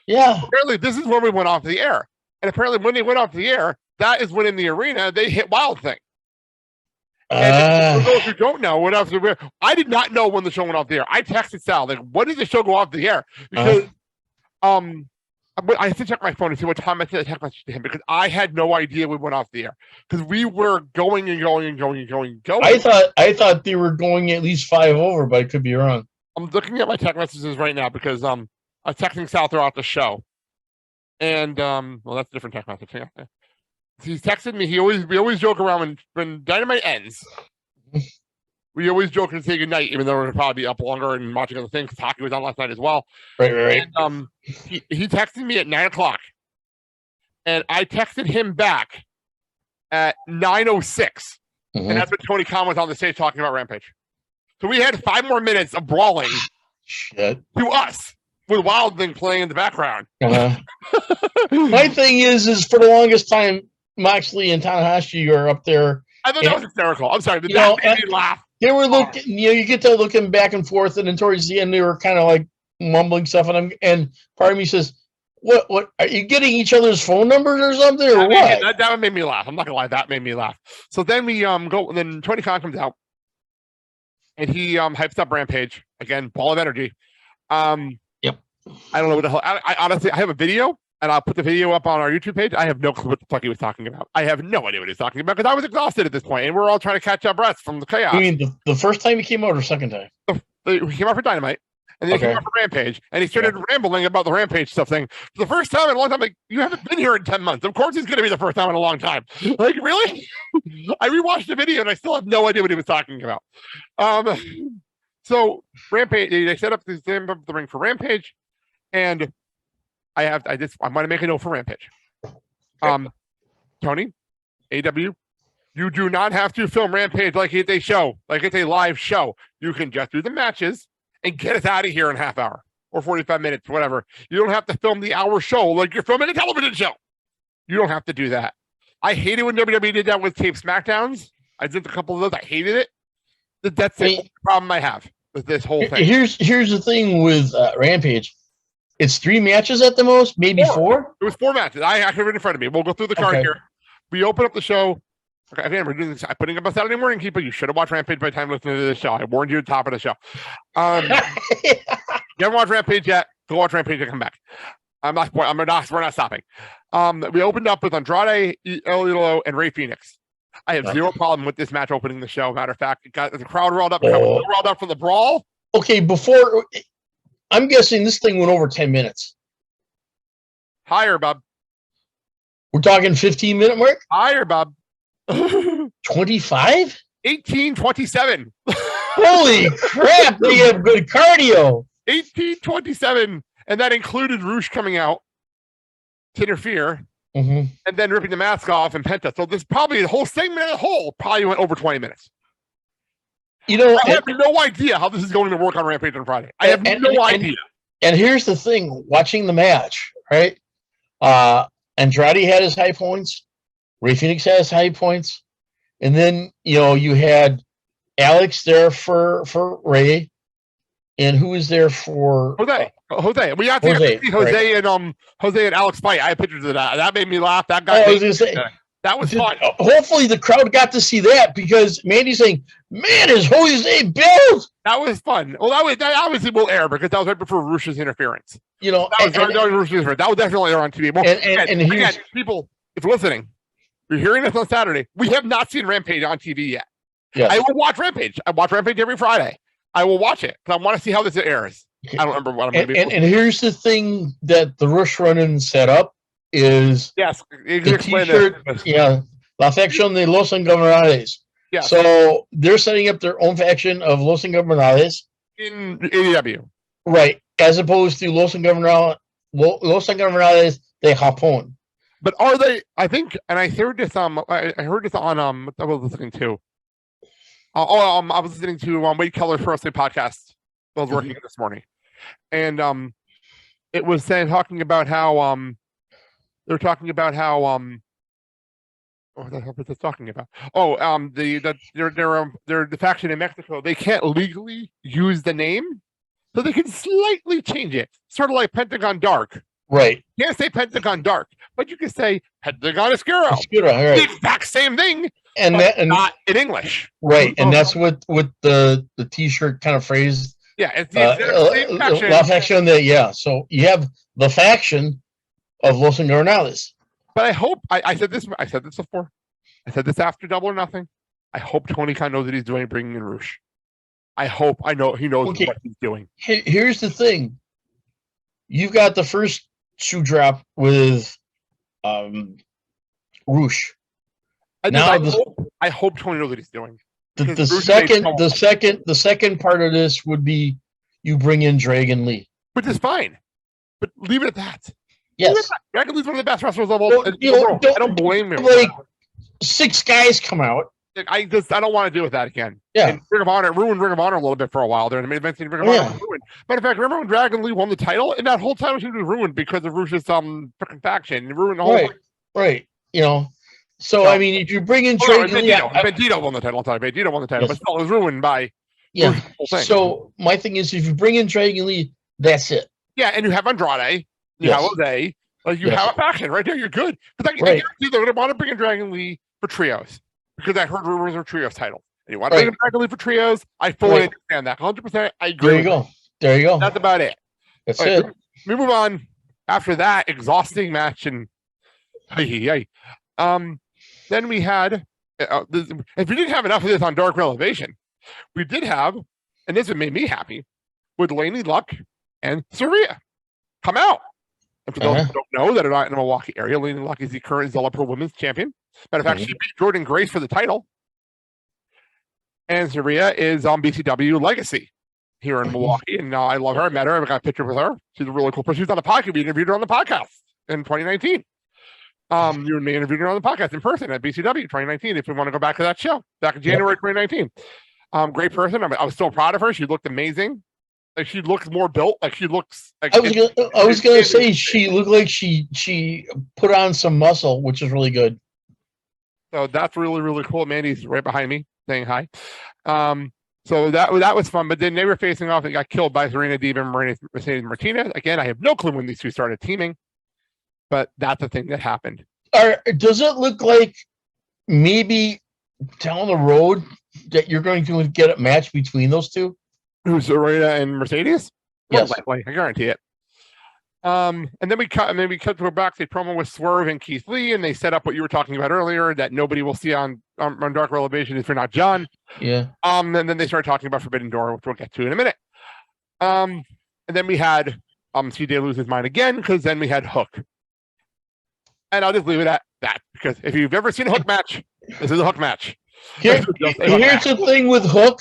Yeah. Apparently, this is when we went off the air. And apparently, when they went off the air, that is when in the arena they hit Wild Thing. And for those who don't know, what else? I did not know when the show went off the air. I texted Sal, like, when did the show go off the air? Because I have to check my phone and see what time I sent a text message to him, because I had no idea we went off the air. Because we were going. I thought they were going at least 5 over, but I could be wrong. I'm looking at my text messages right now because I'm texting Sal throughout the show. And well, that's a different text message. Yeah. He's texted me. We always joke around when Dynamite ends. We always joke and say goodnight, even though we're gonna probably be up longer and watching other things. Hockey was on last night as well. Right. And, he texted me at 9:00, and I texted him back at 9:06. And that's when Tony Khan was on the stage talking about Rampage. So we had 5 more minutes of brawling Shit. to us with Wild Thing playing in the background. My thing is for the longest time, Moxley and Tanahashi are up there. I thought that was hysterical. I'm sorry, but You know, that made me laugh. They were looking, you get to looking back and forth, and then towards the end, they were kind of like mumbling stuff. And part of me says, "What? Are you getting each other's phone numbers or something, or what?" That made me laugh. I'm not gonna lie, that made me laugh. So then we go, and then Tony Khan comes out, and he hypes up Rampage again, ball of energy. Yep. I don't know what the hell. I honestly, I have a video, and I'll put the video up on our YouTube page. I have no clue what the fuck he was talking about. I have no idea what he's talking about because I was exhausted at this point, and we're all trying to catch our breaths from the chaos. You mean the first time he came out or second time? He came out for Dynamite, and then he came out for Rampage, and he started rambling about the Rampage stuff thing. For the first time in a long time, like, you haven't been here in 10 months. Of course he's going to be the first time in a long time. Like, really? I rewatched the video, and I still have no idea what he was talking about. So Rampage, they set up the ring for Rampage, and I want to make a note for Rampage. Tony, AEW, you do not have to film Rampage like it's a show, like it's a live show. You can just do the matches and get us out of here in a half hour or 45 minutes, whatever. You don't have to film the hour show like you're filming a television show. You don't have to do that. I hated when WWE did that with tape SmackDowns. I did a couple of those. I hated it. That's the problem I have with this whole thing. Here's the thing with Rampage. It's 3 matches at the most, maybe 4. It was 4 matches. I have it in front of me. We'll go through the card here. We open up the show. Okay, again, we're doing this. I'm putting up a Saturday morning, people. You should have watched Rampage by the time listening to this show. I warned you at the top of the show. You haven't watched Rampage yet? Go watch Rampage and come back. We're not stopping. We opened up with Andrade, El Idolo, and Rey Fenix. I have zero problem with this match opening the show. Matter of fact, it got the crowd rolled up. Rolled up for the brawl. Okay, before I'm guessing this thing went over 10 minutes. Higher, Bob. We're talking 15-minute mark? Higher, Bob. 25? 18:27. Holy crap, they have good cardio. 18:27. And that included Roosh coming out to interfere. And then ripping the mask off and Penta. So this probably the whole segment as a whole probably went over 20 minutes. You know, I have no idea how this is going to work on Rampage on Friday. I have no idea. And here's the thing: watching the match, right? Andrade had his high points. Rey Fenix had his high points, and then you had Alex there for Rey, and who was there for Jose. We have to see Jose right. and Jose and Alex fight. I have pictures of that. That made me laugh. That got that was fun. Hopefully the crowd got to see that because Mandy's saying, "Man, is Jose built?" That was fun. Well, that obviously will air because that was right before Rush's interference. That will definitely air on TV. Well, again, people, if you're listening, you're hearing this on Saturday. We have not seen Rampage on TV yet. Yes. I will watch Rampage. I watch Rampage every Friday. I will watch it because I want to see how this airs. I don't remember what I'm going to be. And here's the thing that the Rush Run-In set up is the T-shirt. Yeah, La Facción de los Ingobernables. Yeah. So they're setting up their own faction of Los Ingobernables in AEW, right? As opposed to Los Ingobernables de Japón. But are they? I think, and I heard this. I heard this on what I was listening to. I was listening to Wade Keller's Pro Wrestling podcast. I was working this morning, and it was talking about how they're talking about how what the hell was this talking about? Oh, they're the faction in Mexico. They can't legally use the name, so they can slightly change it, sort of like Pentagon Dark. Right. You can't say Pentagon Dark, but you can say Pentagon Oscuro. Right. The exact same thing, and not in English. Right, and that's what the T-shirt kind of phrase. Yeah, it's the same faction. La Facción yeah. So you have the faction of Los Ingobernables. But I hope I said this before. I said this after Double or Nothing. I hope Tony Khan knows what he's doing, bringing in Roosh. I know he knows what he's doing. Here's the thing. You've got the first shoe drop with Roosh. I hope Tony knows what he's doing. The second part of this would be you bring in Dragon Lee, which is fine, but leave it at that. Yes, Dragon Lee's one of the best wrestlers of all. I don't blame him. Like 6 guys come out. I don't want to deal with that again. Yeah. And Ring of Honor ruined Ring of Honor a little bit for a while there. And the main event in Ring of Honor was ruined. Matter of fact, remember when Dragon Lee won the title? And that whole title seemed to be ruined because of Rush's freaking faction. It ruined the whole Right. You know. So I mean, if you bring in Dragon Lee, Bandito won the title. I'm sorry, Bandito won the title, but still it was ruined by Rush's whole thing. So my thing is, if you bring in Dragon Lee, that's it. Yeah, and you have Andrade, you have Jose, like you have a faction right there. You're good. Because I guarantee they're going to want to bring in Dragon Lee for trios because I heard rumors of trios titles. And you want to bring in Dragon Lee for trios? I fully understand that. 100%. I agree. There you go. There you go. That's about it. That's it. We move on. After that exhausting match, and then we had. If we didn't have enough of this on Dark Elevation, we did have, and this made me happy, with Laney Luck and Saraya come out. And for those who don't know that are not in the Milwaukee area, Laney Luck is the current Zella Pro Women's Champion. Matter of fact, she beat Jordan Grace for the title. And Saraya is on BCW Legacy here in Milwaukee. And I love her. I met her. I got a picture with her. She's a really cool person. She was on the podcast. We interviewed her on the podcast in 2019. You and me interviewed her on the podcast in person at BCW 2019. If we want to go back to that show, back in January 2019. Great person. I was so proud of her. She looked amazing. Like she looks more built. Like she looks. Like I was gonna say she looked like she put on some muscle, which is really good. So that's really, really cool. Mandy's right behind me saying hi. So that was fun. But then they were facing off and got killed by Serena Deeb and Mercedes Martinez. Again, I have no clue when these two started teaming, but that's the thing that happened. Does it look like maybe down the road that you're going to get a match between those two? Who's Serena and Mercedes? Yes, I guarantee it. And then we cut to a backstage promo with Swerve and Keith Lee, and they set up what you were talking about earlier that nobody will see on Dark Elevation if you're not John. Yeah. And then they started talking about Forbidden Door, which we'll get to in a minute. And then we had CJ lose his mind again because then we had Hook. And I'll just leave it at that because if you've ever seen a Hook match, this is a Hook match. Here's the thing with Hook.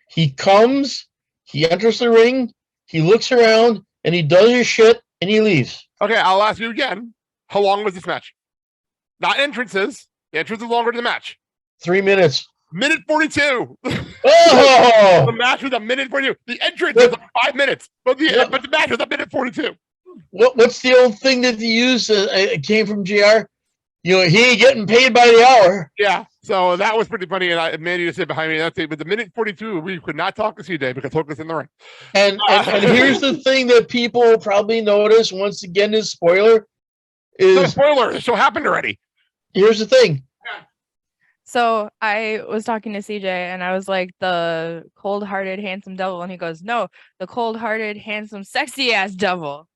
He comes, he enters the ring, he looks around, and he does his shit, and he leaves. Okay, I'll ask you again. How long was this match? Not entrances. The entrance is longer than the match. 3 minutes. Minute 42. Oh! The match was a minute 42. The entrance was 5 minutes, but the match was a minute 42. What's the old thing that they use? It came from JR. You know, he ain't getting paid by the hour. Yeah, so that was pretty funny. And Mandy just said behind me, that's it. But the minute 42, we could not talk to CJ because Hook was in the ring. And here's the thing that people probably notice, once again, is spoiler. Spoiler, the show happened already. Here's the thing. So I was talking to CJ and I was like, the cold-hearted, handsome devil. And he goes, no, the cold-hearted, handsome, sexy-ass devil.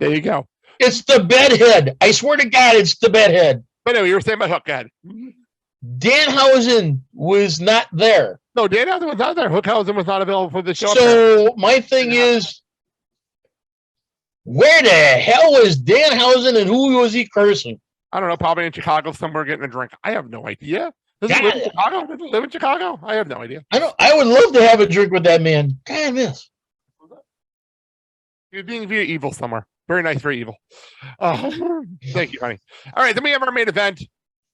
There you go. It's the bedhead. I swear to God, it's the bedhead. But anyway, you were saying about Hook, God. Danhausen was not there. No, Danhausen was not there. Hookhausen was not available for the show. So my thing is, where the hell was Danhausen and who was he cursing? I don't know, probably in Chicago somewhere getting a drink. I have no idea. Does he live in Chicago? Does he live in Chicago? I have no idea. I would love to have a drink with that man. God, miss. He was being very evil somewhere. Very nice, very evil. Thank you, honey. All right, then we have our main event,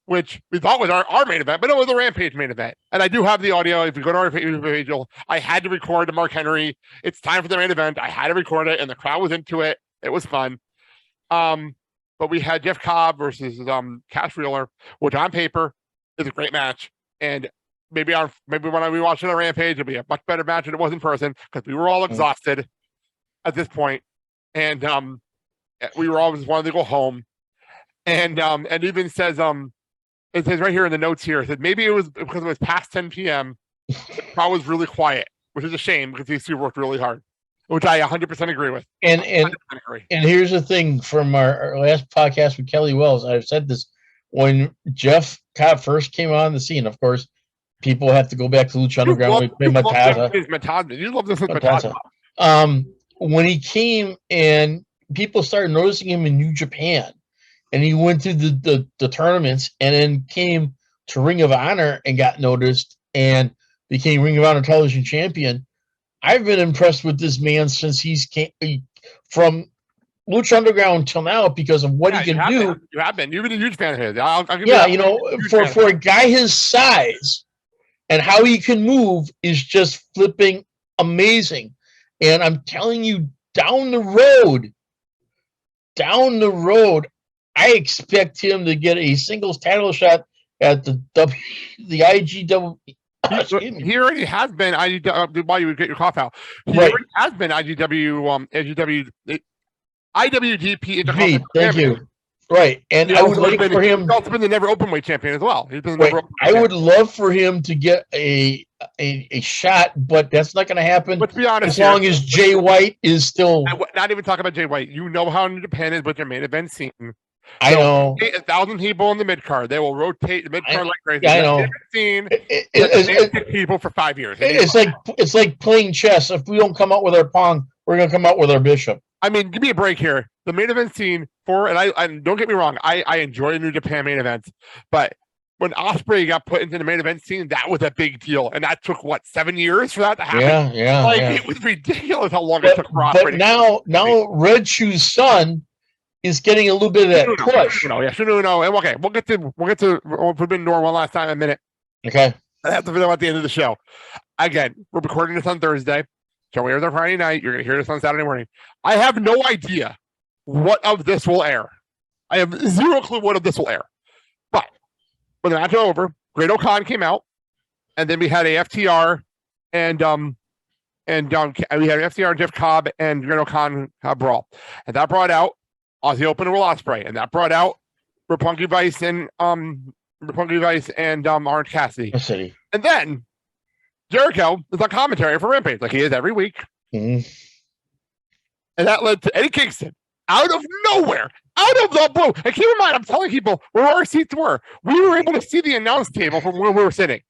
which we thought was our main event, but it was a Rampage main event. And I do have the audio. If you go to our page, I had to record the Mark Henry. It's time for the main event. I had to record it, and the crowd was into it. It was fun. But we had Jeff Cobb versus Cash Wheeler, which on paper is a great match. And maybe when we watch it on Rampage, it'll be a much better match than it was in person because we were all exhausted at this point. And we were always wanted to go home. And even says it says right here in the notes here, it said maybe it was because it was past 10 p.m. The crowd was really quiet, which is a shame because these two worked really hard, which I 100% agree with. And here's the thing from our last podcast with Kelly Wells. I've said this when Jeff Cobb first came on the scene. Of course, people have to go back to Lucha Underground. You love this with Matata. When he came and people started noticing him in New Japan, and he went to the tournaments and then came to Ring of Honor and got noticed and became Ring of Honor television champion. I've been impressed with this man since he's came from Lucha Underground until now because of what Yeah, he can you have do. been. You have been. You've been a huge fan of his. I'll give Yeah, you that. for a guy his size and how he can move is just flipping amazing. And I'm telling you, down the road, I expect him to get a singles title shot at the IGW. He already has been IGW. While you would get your cough out, he Right. already has been IWGP Intercontinental Thank Champion. you. Right, and He I would also like been, for him. He's also been the never openweight champion as well. He's been the Right, never I would love for him to get a shot, but that's not going to happen. Let's be honest as here. long as Jay White is still. Not even talking about Jay White. You know how New Japan is with their main event scene. I know. 1,000 people in the mid card. They will rotate the mid card like crazy. Yeah, I know. Scene. It's People for 5 years. It's like playing chess. If we don't come out with our pawn, we're going to come out with our bishop. I mean, give me a break here. The main event scene and don't get me wrong, I enjoy New Japan main events, but when Ospreay got put into the main event scene, that was a big deal, and that took 7 years for that to happen. Yeah. It was ridiculous how long it took for Ospreay. But now Red Shoe's son is getting a little bit of that push. No. Okay, we'll get to Forbidden Door one last time in a minute. Okay. I have to figure out at the end of the show. Again, we're recording this on Thursday. Show airs on Friday night. You're going to hear this on Saturday morning. I have no idea what of this will air. I have zero clue what of this will air. But when the match was over, Great O'Khan came out, and then we had a FTR and we had FTR, Jeff Cobb, and Great O'Khan brawl, and that brought out Aussie Open and Will Ospreay, and that brought out Roppongi Vice and Orange Cassidy. And then Jericho is on commentary for Rampage, like he is every week. Mm-hmm. And that led to Eddie Kingston out of nowhere, out of the blue. And keep in mind, I'm telling people where our seats were. We were able to see the announce table from where we were sitting.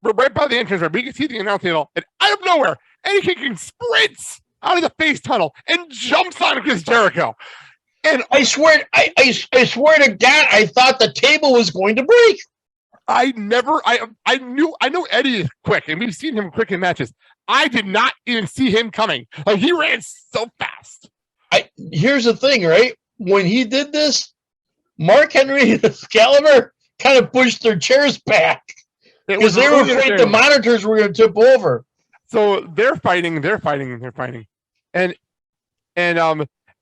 We're right by the entrance, we could see the announce table. And out of nowhere, Eddie Kingston sprints out of the face tunnel and jumps on Chris Jericho. And I swear to God, I thought the table was going to break. I know Eddie is quick, and we've seen him quick in matches. I did not even see him coming. Like, he ran so fast. Here's the thing, right? When he did this, Mark Henry and Excalibur kind of pushed their chairs back because they were afraid the monitors were going to tip over. So they're fighting. And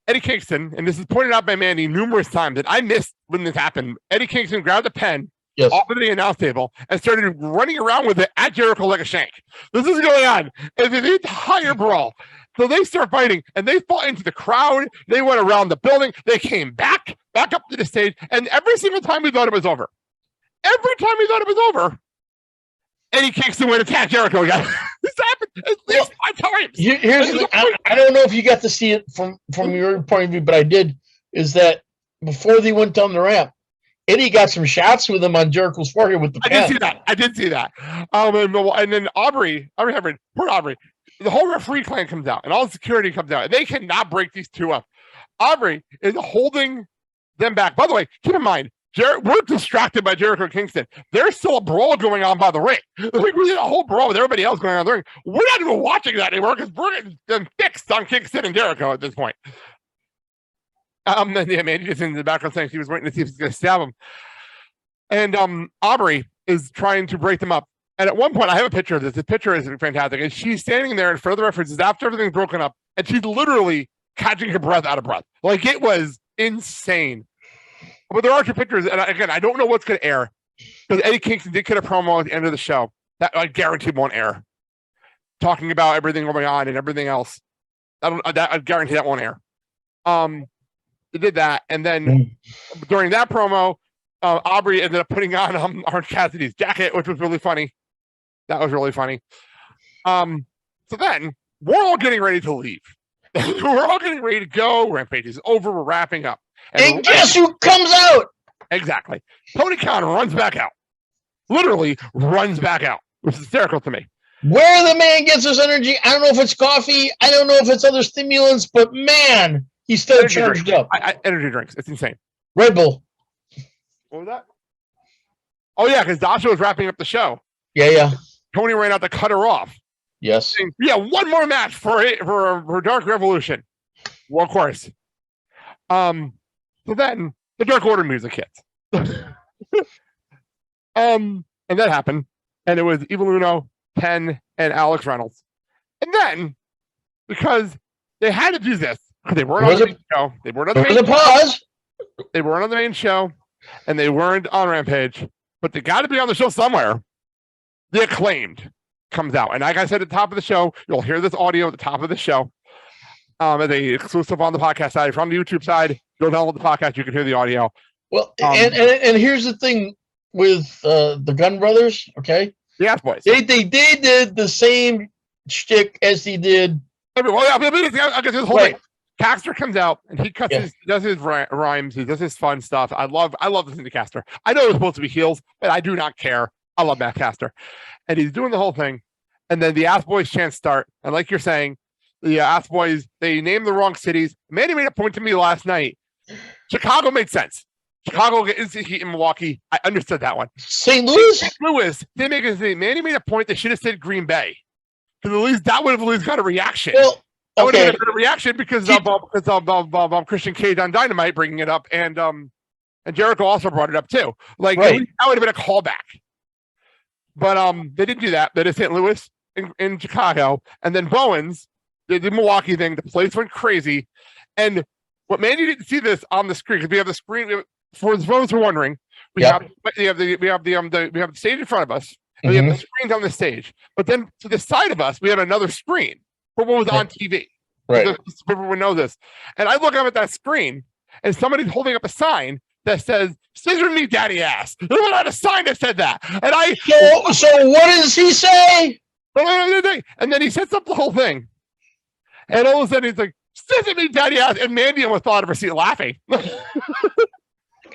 Eddie Kingston, and this is pointed out by Mandy numerous times, and I missed when this happened. Eddie Kingston grabbed a pen off of the announce table and started running around with it at Jericho like a shank. This is going on in the entire brawl. So they start fighting, and they fought into the crowd. They went around the building. They came back up to the stage, and every single time we thought it was over, Eddie Kingston went to attack Jericho again. This happened at least 5 times. Here's the thing. I don't know if you got to see it from your point of view, but I did. Is that before they went down the ramp, Eddie got some shots with him on Jericho's forehead with the pen. I did see that. And then Aubrey, poor Aubrey, the whole referee clan comes out, and all the security comes out, and they cannot break these two up. Aubrey is holding them back. By the way, keep in mind, we're distracted by Jericho Kingston. There's still a brawl going on by the ring. Like, we did a whole brawl with everybody else going on the ring. We're not even watching that anymore because we're getting fixed on Kingston and Jericho at this point. And yeah, Mandy just in the background saying she was waiting to see if he's going to stab him. And Aubrey is trying to break them up. And at one point, I have a picture of this. The picture is fantastic. And she's standing there in front of the referees after everything's broken up, and she's literally catching her breath out of breath. Like, it was insane. But there are 2 pictures, and again, I don't know what's going to air, because Eddie Kingston did cut a promo at the end of the show that I guarantee won't air, talking about everything going on and everything else. I guarantee that won't air. They did that, and then during that promo, Aubrey ended up putting on Orange Cassidy's jacket, which was really funny. That was really funny. So then we're all getting ready to leave. We're all getting ready to go. Rampage is over. We're wrapping up. And guess who comes out? Exactly. Tony Khan runs back out. Literally runs back out, which is hysterical to me. Where the man gets his energy, I don't know if it's coffee. I don't know if it's other stimulants, but man, he's still Energy charged drinks. up. Energy drinks. It's insane. Red Bull. What was that? Oh, yeah, because Dasha was wrapping up the show. Yeah. Tony ran out to cut her off. Yes. Yeah, one more match for Dark Revolution. Well, of course. So then the Dark Order music hits. And that happened. And it was Evil Uno, Penn, and Alex Reynolds. And then, because they had to do this, because they weren't on the main show. They weren't on the main pause. They weren't on the main show, and they weren't on Rampage, but they got to be on the show somewhere. The Acclaimed comes out. And like I said at the top of the show, you'll hear this audio at the top of the show. As a exclusive on the podcast side. From the YouTube side, go download the podcast, you can hear the audio. Well, and here's the thing with the Gunn Brothers, okay? Yeah, boys. They did the same shtick as he did. Well, yeah, I guess this whole thing. Caster comes out and he does his rhymes, he does his fun stuff. I love listening to Caster. I know it's supposed to be heels, but I do not care. I love Matt Caster. And he's doing the whole thing. And then the Ass Boys chants start. And like you're saying, the Ass Boys, they named the wrong cities. Manny made a point to me last night. Chicago made sense. Chicago get instant heat in Milwaukee. I understood that one. St. Louis? St. Louis, they make a thing. Manny made a point they should have said Green Bay. Because at least that would have at least got a reaction. Well, I would have got a reaction because of Christian Cage on Dynamite bringing it up, and Jericho also brought it up too. Like that would have been a callback. But they didn't do that. They did St. Louis in Chicago, and then Bowens did the Milwaukee thing. The place went crazy, and what Mandy didn't see this on the screen because we have the screen. For those who are wondering, we have the stage in front of us. And we have the screens on the stage, but then to the side of us, we have another screen for what was on TV. Right. People would know this. And I look up at that screen, and somebody's holding up a sign that says, "Scissor me, daddy ass." There was not a sign that said that. And So what does he say? And then he sets up the whole thing. And all of a sudden he's like, "Scissor me, daddy ass." And Mandy almost thought of her seat laughing.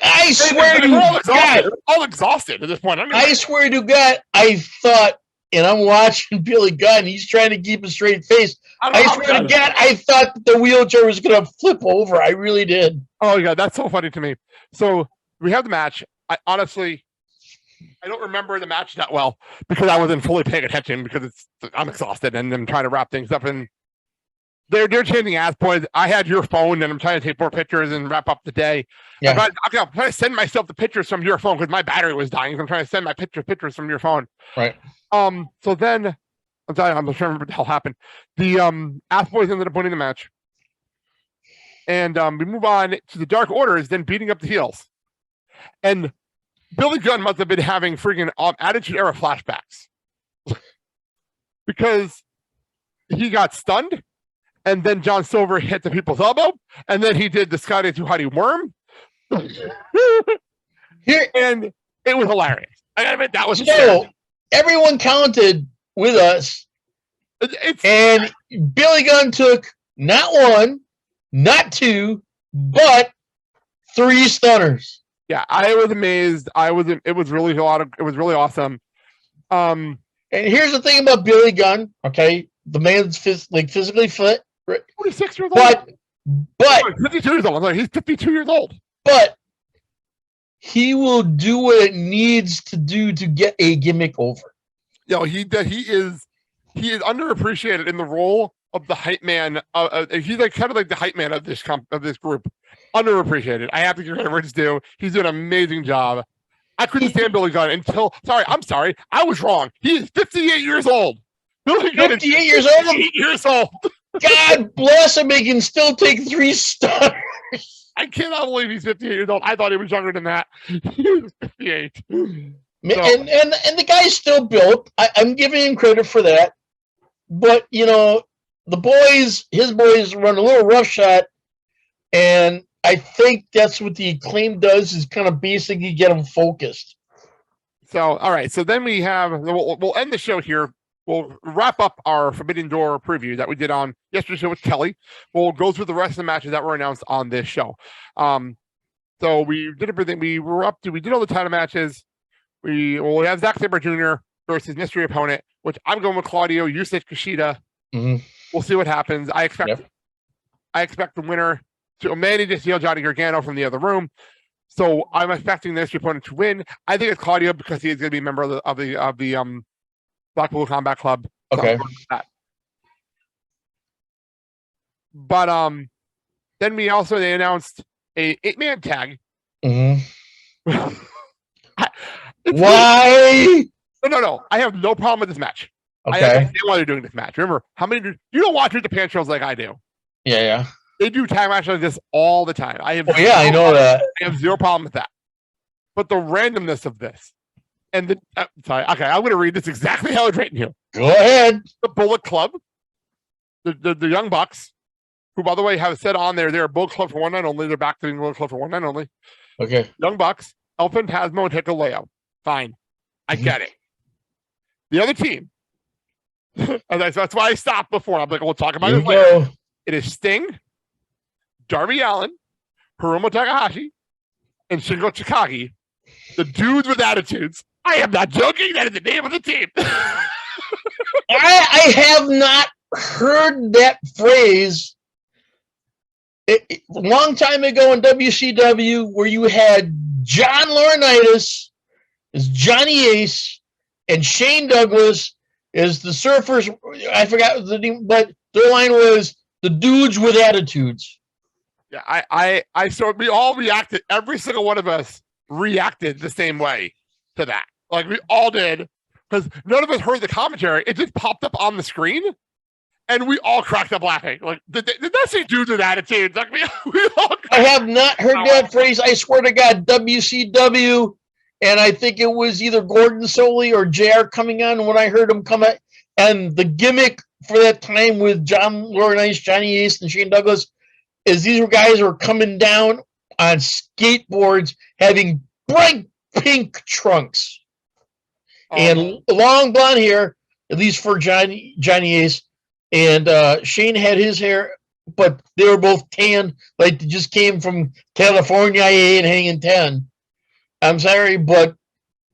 I swear to God, we're all exhausted at this point. I swear to God, I thought, and I'm watching Billy Gunn, he's trying to keep a straight face. I swear to God, I thought that the wheelchair was going to flip over. I really did. Oh, yeah, that's so funny to me. So we have the match. I don't remember the match that well because I wasn't fully paying attention because I'm exhausted and I'm trying to wrap things up. And they're chanting Ass Boys. I had your phone and I'm trying to take more pictures and wrap up the day. Yeah. I'm trying to send myself the pictures from your phone because my battery was dying. So I'm trying to send my pictures from your phone. Right. So then I'm trying to remember what the hell happened. The Ass Boys ended up winning the match. And we move on to the Dark Order is then beating up the heels. And Billy Gunn must have been having freaking Attitude Era flashbacks. Because he got stunned. And then John Silver hit the people's elbow. And then he did the Scotty Too Hotty worm. And it was hilarious. I gotta admit, that was so everyone counted with us. And Billy Gunn took not one, not two, but 3 stunners. Yeah, I was amazed. It was really awesome. And here's the thing about Billy Gunn, okay? The man's physically fit. 46 years old. But 52 years old. He's 52 years old. But he will do what it needs to do to get a gimmick over. He is underappreciated in the role of the hype man. He's kind of like the hype man of this group. Underappreciated. I have to give credit where it's due. He's doing an amazing job. I couldn't stand Billy Gunn until. I'm sorry. I was wrong. He is 58 years old. Billy Gunn 58 years old. 58 years old. God bless him. He can still take 3 stunners. I cannot believe he's 58 years old. I thought he was younger than that. He was 58. So. And the guy's still built. I'm giving him credit for that. But, his boys run a little roughshod. And I think that's what the Acclaim does is kind of basically get them focused. So, all right. So then we'll end the show here. We'll wrap up our Forbidden Door preview that we did on yesterday's show with Kelly. We'll go through the rest of the matches that were announced on this show. So we did everything. We did all the title matches. We have Zack Sabre Jr. versus mystery opponent, which I'm going with Claudio. You said Kushida. Mm-hmm. We'll see what happens. I expect the winner to Manny to steal Johnny Gargano from the other room. So I'm expecting the mystery opponent to win. I think it's Claudio because he is going to be a member of the Blackpool Combat Club. Okay. But Then they announced a 8-man tag. Mhm. It's Why? No. I have no problem with this match. I Okay. understand why they're doing this match. Remember, you don't watch New Japan shows like I do. Yeah. They do tag matches like this all the time. Oh yeah, I know that. I have zero problem with that. But the randomness of this, and the sorry, okay, I'm going to read this exactly how it's written here. Go ahead. The Bullet Club, the Young Bucks, who by the way have said on there they're a Bullet Club for one night only. They're back to being Bullet Club for one night only. Okay. Young Bucks, El Phantasmo, and Hikuleo. Fine, I get it. The other team, that's why I stopped before. I'm like, we'll talk about it later. It is Sting, Darby Allin, Hiromu Takahashi, and Shingo Takagi, the dudes with attitudes. I am not joking. That is the name of the team. I have not heard that phrase a long time ago in WCW, where you had John Laurinaitis as Johnny Ace and Shane Douglas as the Surfers. I forgot the name, but their line was the dudes with attitudes. Yeah, so we all reacted. Every single one of us reacted the same way to that. Like we all did, because none of us heard the commentary. It just popped up on the screen, and we all cracked up laughing. Like, did that say dudes with attitudes? Like we all. I have not heard that phrase. I swear to God, WCW, and I think it was either Gordon Soley or JR coming on when I heard him come out. And the gimmick for that time with John Laurinaitis, Johnny Ace, and Shane Douglas is these guys were coming down on skateboards having bright pink trunks and long blonde hair, at least for Johnny Ace. And Shane had his hair, but they were both tan, like they just came from California and hanging 10. I'm sorry, but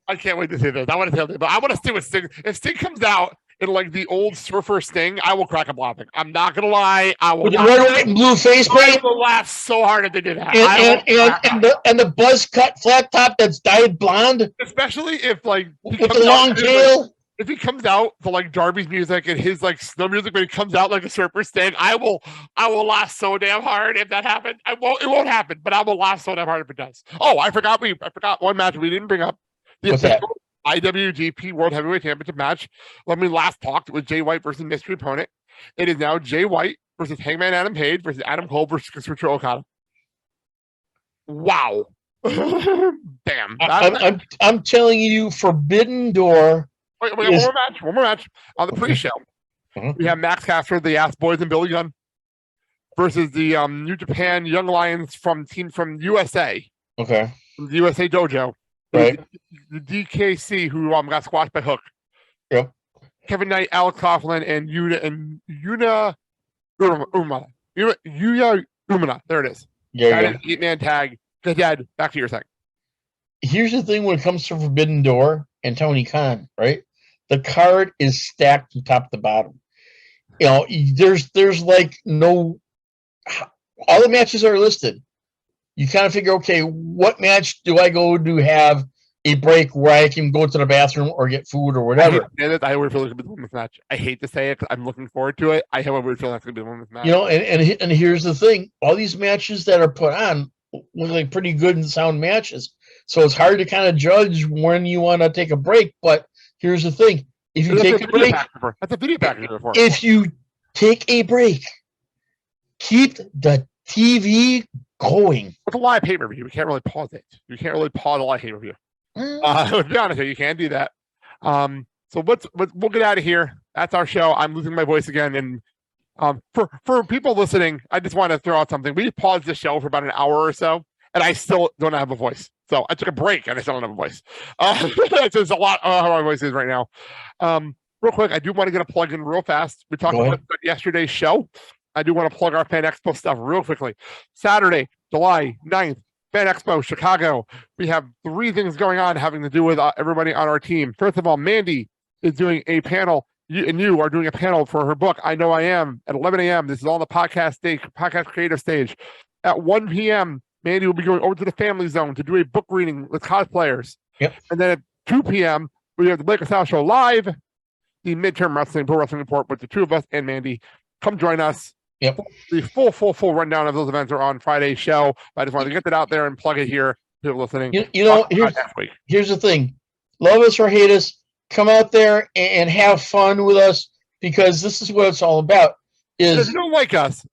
I can't wait to see this. I want to tell you, but I want to see what Sting. If Sting comes out in like the old Surfer Sting, I will crack up laughing. I'm not gonna lie. I will. With the red, white, and blue face paint. I will laugh so hard if they did that. And the buzz cut flat top that's dyed blonde, especially if like with the long tail. If he comes out for like Darby's music and his like snow music, when he comes out like a Surfer Sting, I will laugh so damn hard if that happened. It won't happen, but I will laugh so damn hard if it does. Oh, I forgot one match we didn't bring up. What's that? IWGP World Heavyweight Championship match. When we last talked, it was Jay White versus mystery opponent. It is now Jay White versus Hangman Adam Page versus Adam Cole versus Kazuchika Okada. Wow. Damn. I'm telling you, Forbidden Door. Wait, one more match on the pre-show. We have Max Caster, the Ass Boys, and Billy Gunn versus the New Japan Young Lions from USA. Okay. From the USA Dojo. Right. The DKC who got squashed by Hook. Yep. Kevin Knight, Alex Coughlin, and Yuya Umina. There it is. Yeah. 8-man tag. Dad, back to your thing. Here's the thing when it comes to Forbidden Door and Tony Khan, right? The card is stacked from top to bottom. You know, there's like no, all the matches are listed. You kind of figure, okay, what match do I go to have a break where I can go to the bathroom or get food or whatever? I would feel like it's going to be the women's match. I hate to say it because I'm looking forward to it. I would feel like it's going to be the women's match. You know, and here's the thing: all these matches that are put on look like pretty good and sound matches. So it's hard to kind of judge when you want to take a break. But here's the thing: if you take a break, that's a video package for. If you take a break, keep the TV going. It's a live pay-per-view. We can't really pause it. You can't really pause a live pay-per-view. To be honest with you, you can't do that. So we'll get out of here. That's our show. I'm losing my voice again. And for people listening, I just want to throw out something. We paused the show for about an hour or so, and I still don't have a voice. So I took a break, and I still don't have a voice. That's just a lot of how my voice is right now. Real quick, I do want to get a plug in real fast. We talked about yesterday's show. I do want to plug our Fan Expo stuff real quickly. Saturday, July 9th, Fan Expo, Chicago. We have 3 things going on having to do with everybody on our team. First of all, Mandy is doing a panel, and you are doing a panel for her book, I Know I Am, at 11 a.m. This is on the podcast creative stage. At 1 p.m., Mandy will be going over to the Family Zone to do a book reading with cosplayers. Yep. And then at 2 p.m., we have the Blake South Show live, the Midterm Wrestling Pro Wrestling Report with the 2 of us and Mandy. Come join us. Yep. The full rundown of those events are on Friday's show. I just wanted to get that out there and plug it here. People listening. You know, Talk about next week. here's the thing. Love us or hate us, come out there and have fun with us, because this is what it's all about. If Is you don't like us,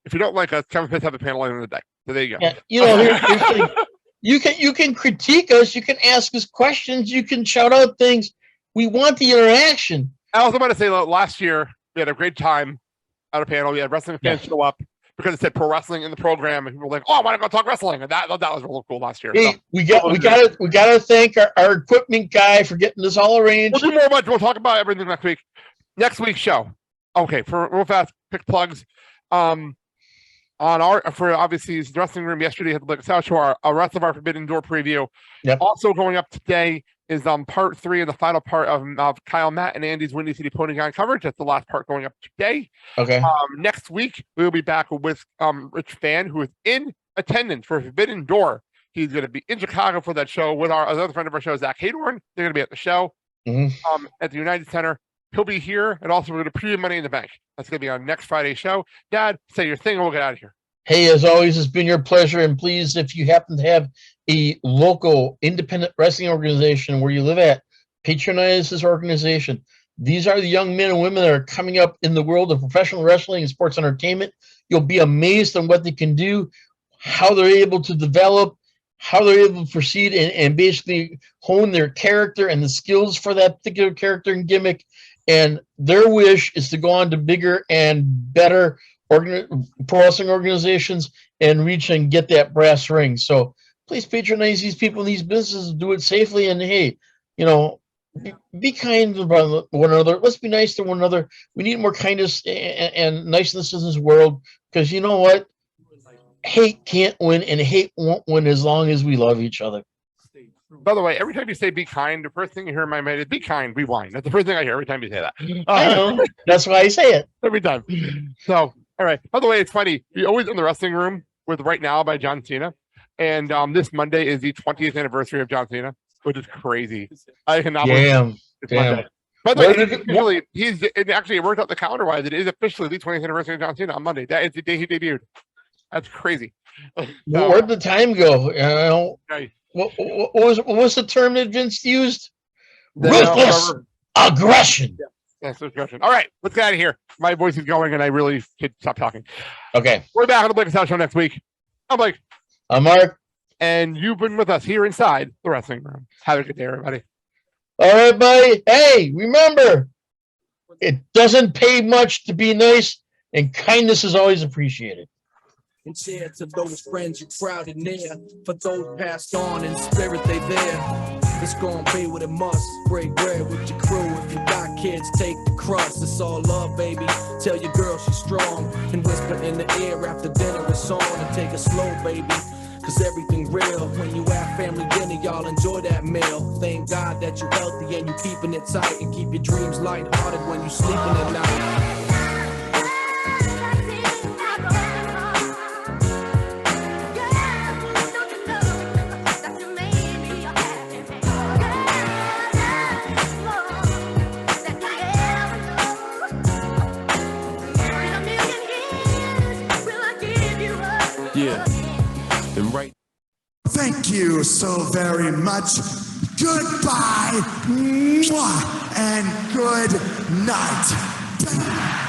Kevin Fitz have a panel in the day. So there you go. yeah, you know, here's the thing. You can critique us, you can ask us questions, you can shout out things. We want the interaction. I also want to say that last year we had a great time at a panel. We had wrestling fans show up because it said pro wrestling in the program, and people were like, "Oh, I want to go talk wrestling," and that was really cool last year. Hey, So, we gotta thank our equipment guy for getting this all arranged. we'll do more much. We'll talk about everything next week. Next week's show. Okay, for real fast, pick plugs. On for obviously the wrestling room yesterday had the South Shore, our rest of our Forbidden Door preview. Yep. Also going up today is part 3 and the final part of Kyle, Matt, and Andy's Windy City Ponygon coverage. That's the last part going up today. Okay. Next week we'll be back with Rich Fan, who is in attendance for Forbidden Door. He's going to be in Chicago for that show with our another friend of our show, Zach Haydorn. They're going to be at the show at the United Center. He'll be here, and also we're going to preview Money in the Bank. That's going to be on next Friday's show. Dad, say your thing, and we'll get out of here. Hey, as always, it's been your pleasure. And please, if you happen to have a local independent wrestling organization where you live at, patronize this organization. These are the young men and women that are coming up in the world of professional wrestling and sports entertainment. You'll be amazed on what they can do, how they're able to develop, how they're able to proceed and basically hone their character and the skills for that particular character and gimmick. And their wish is to go on to bigger and better pro wrestling organizations and reach and get that brass ring. So please patronize these people in these businesses, do it safely, and hey, you know, be kind to one another. Let's be nice to one another. We need more kindness and niceness in this world, because you know what? Hate can't win, and hate won't win as long as we love each other. By the way, every time you say "be kind," the first thing you hear in my mind is "be kind, be wine." That's the first thing I hear every time you say that. I know. That's why I say it. Every time. So, all right. By the way, it's funny. You're always in the wrestling room with Right Now by John Cena. And this Monday is the 20th anniversary of John Cena, which is crazy. I cannot believe it's Monday. By the way, it worked out the calendar wise. It is officially the 20th anniversary of John Cena on Monday. That is the day he debuted. That's crazy. Where'd the time go? Okay. What was the term that Vince used? Ruthless aggression. Yes, aggression. All right, let's get out of here. My voice is going, and I really should stop talking. Okay. We're back on the Blake and Sal Show next week. I'm Blake. I'm Mark. And you've been with us here inside the wrestling room. Have a good day, everybody. All right, buddy. Hey, remember, it doesn't pay much to be nice, and kindness is always appreciated. And share to those friends you crowded near. For those passed on in spirit, they there. It's gonna be what it must. Break bread with your crew. If you got kids, take the crust. It's all love, baby. Tell your girl she's strong. And whisper in the ear after dinner it's on. And take it slow, baby. Cause everything real. When you at family dinner, y'all enjoy that meal. Thank God that you're healthy and you keeping it tight. And keep your dreams lighthearted when you sleeping at night. Yeah, and right. Thank you so very much. Goodbye. Mwah, and good night.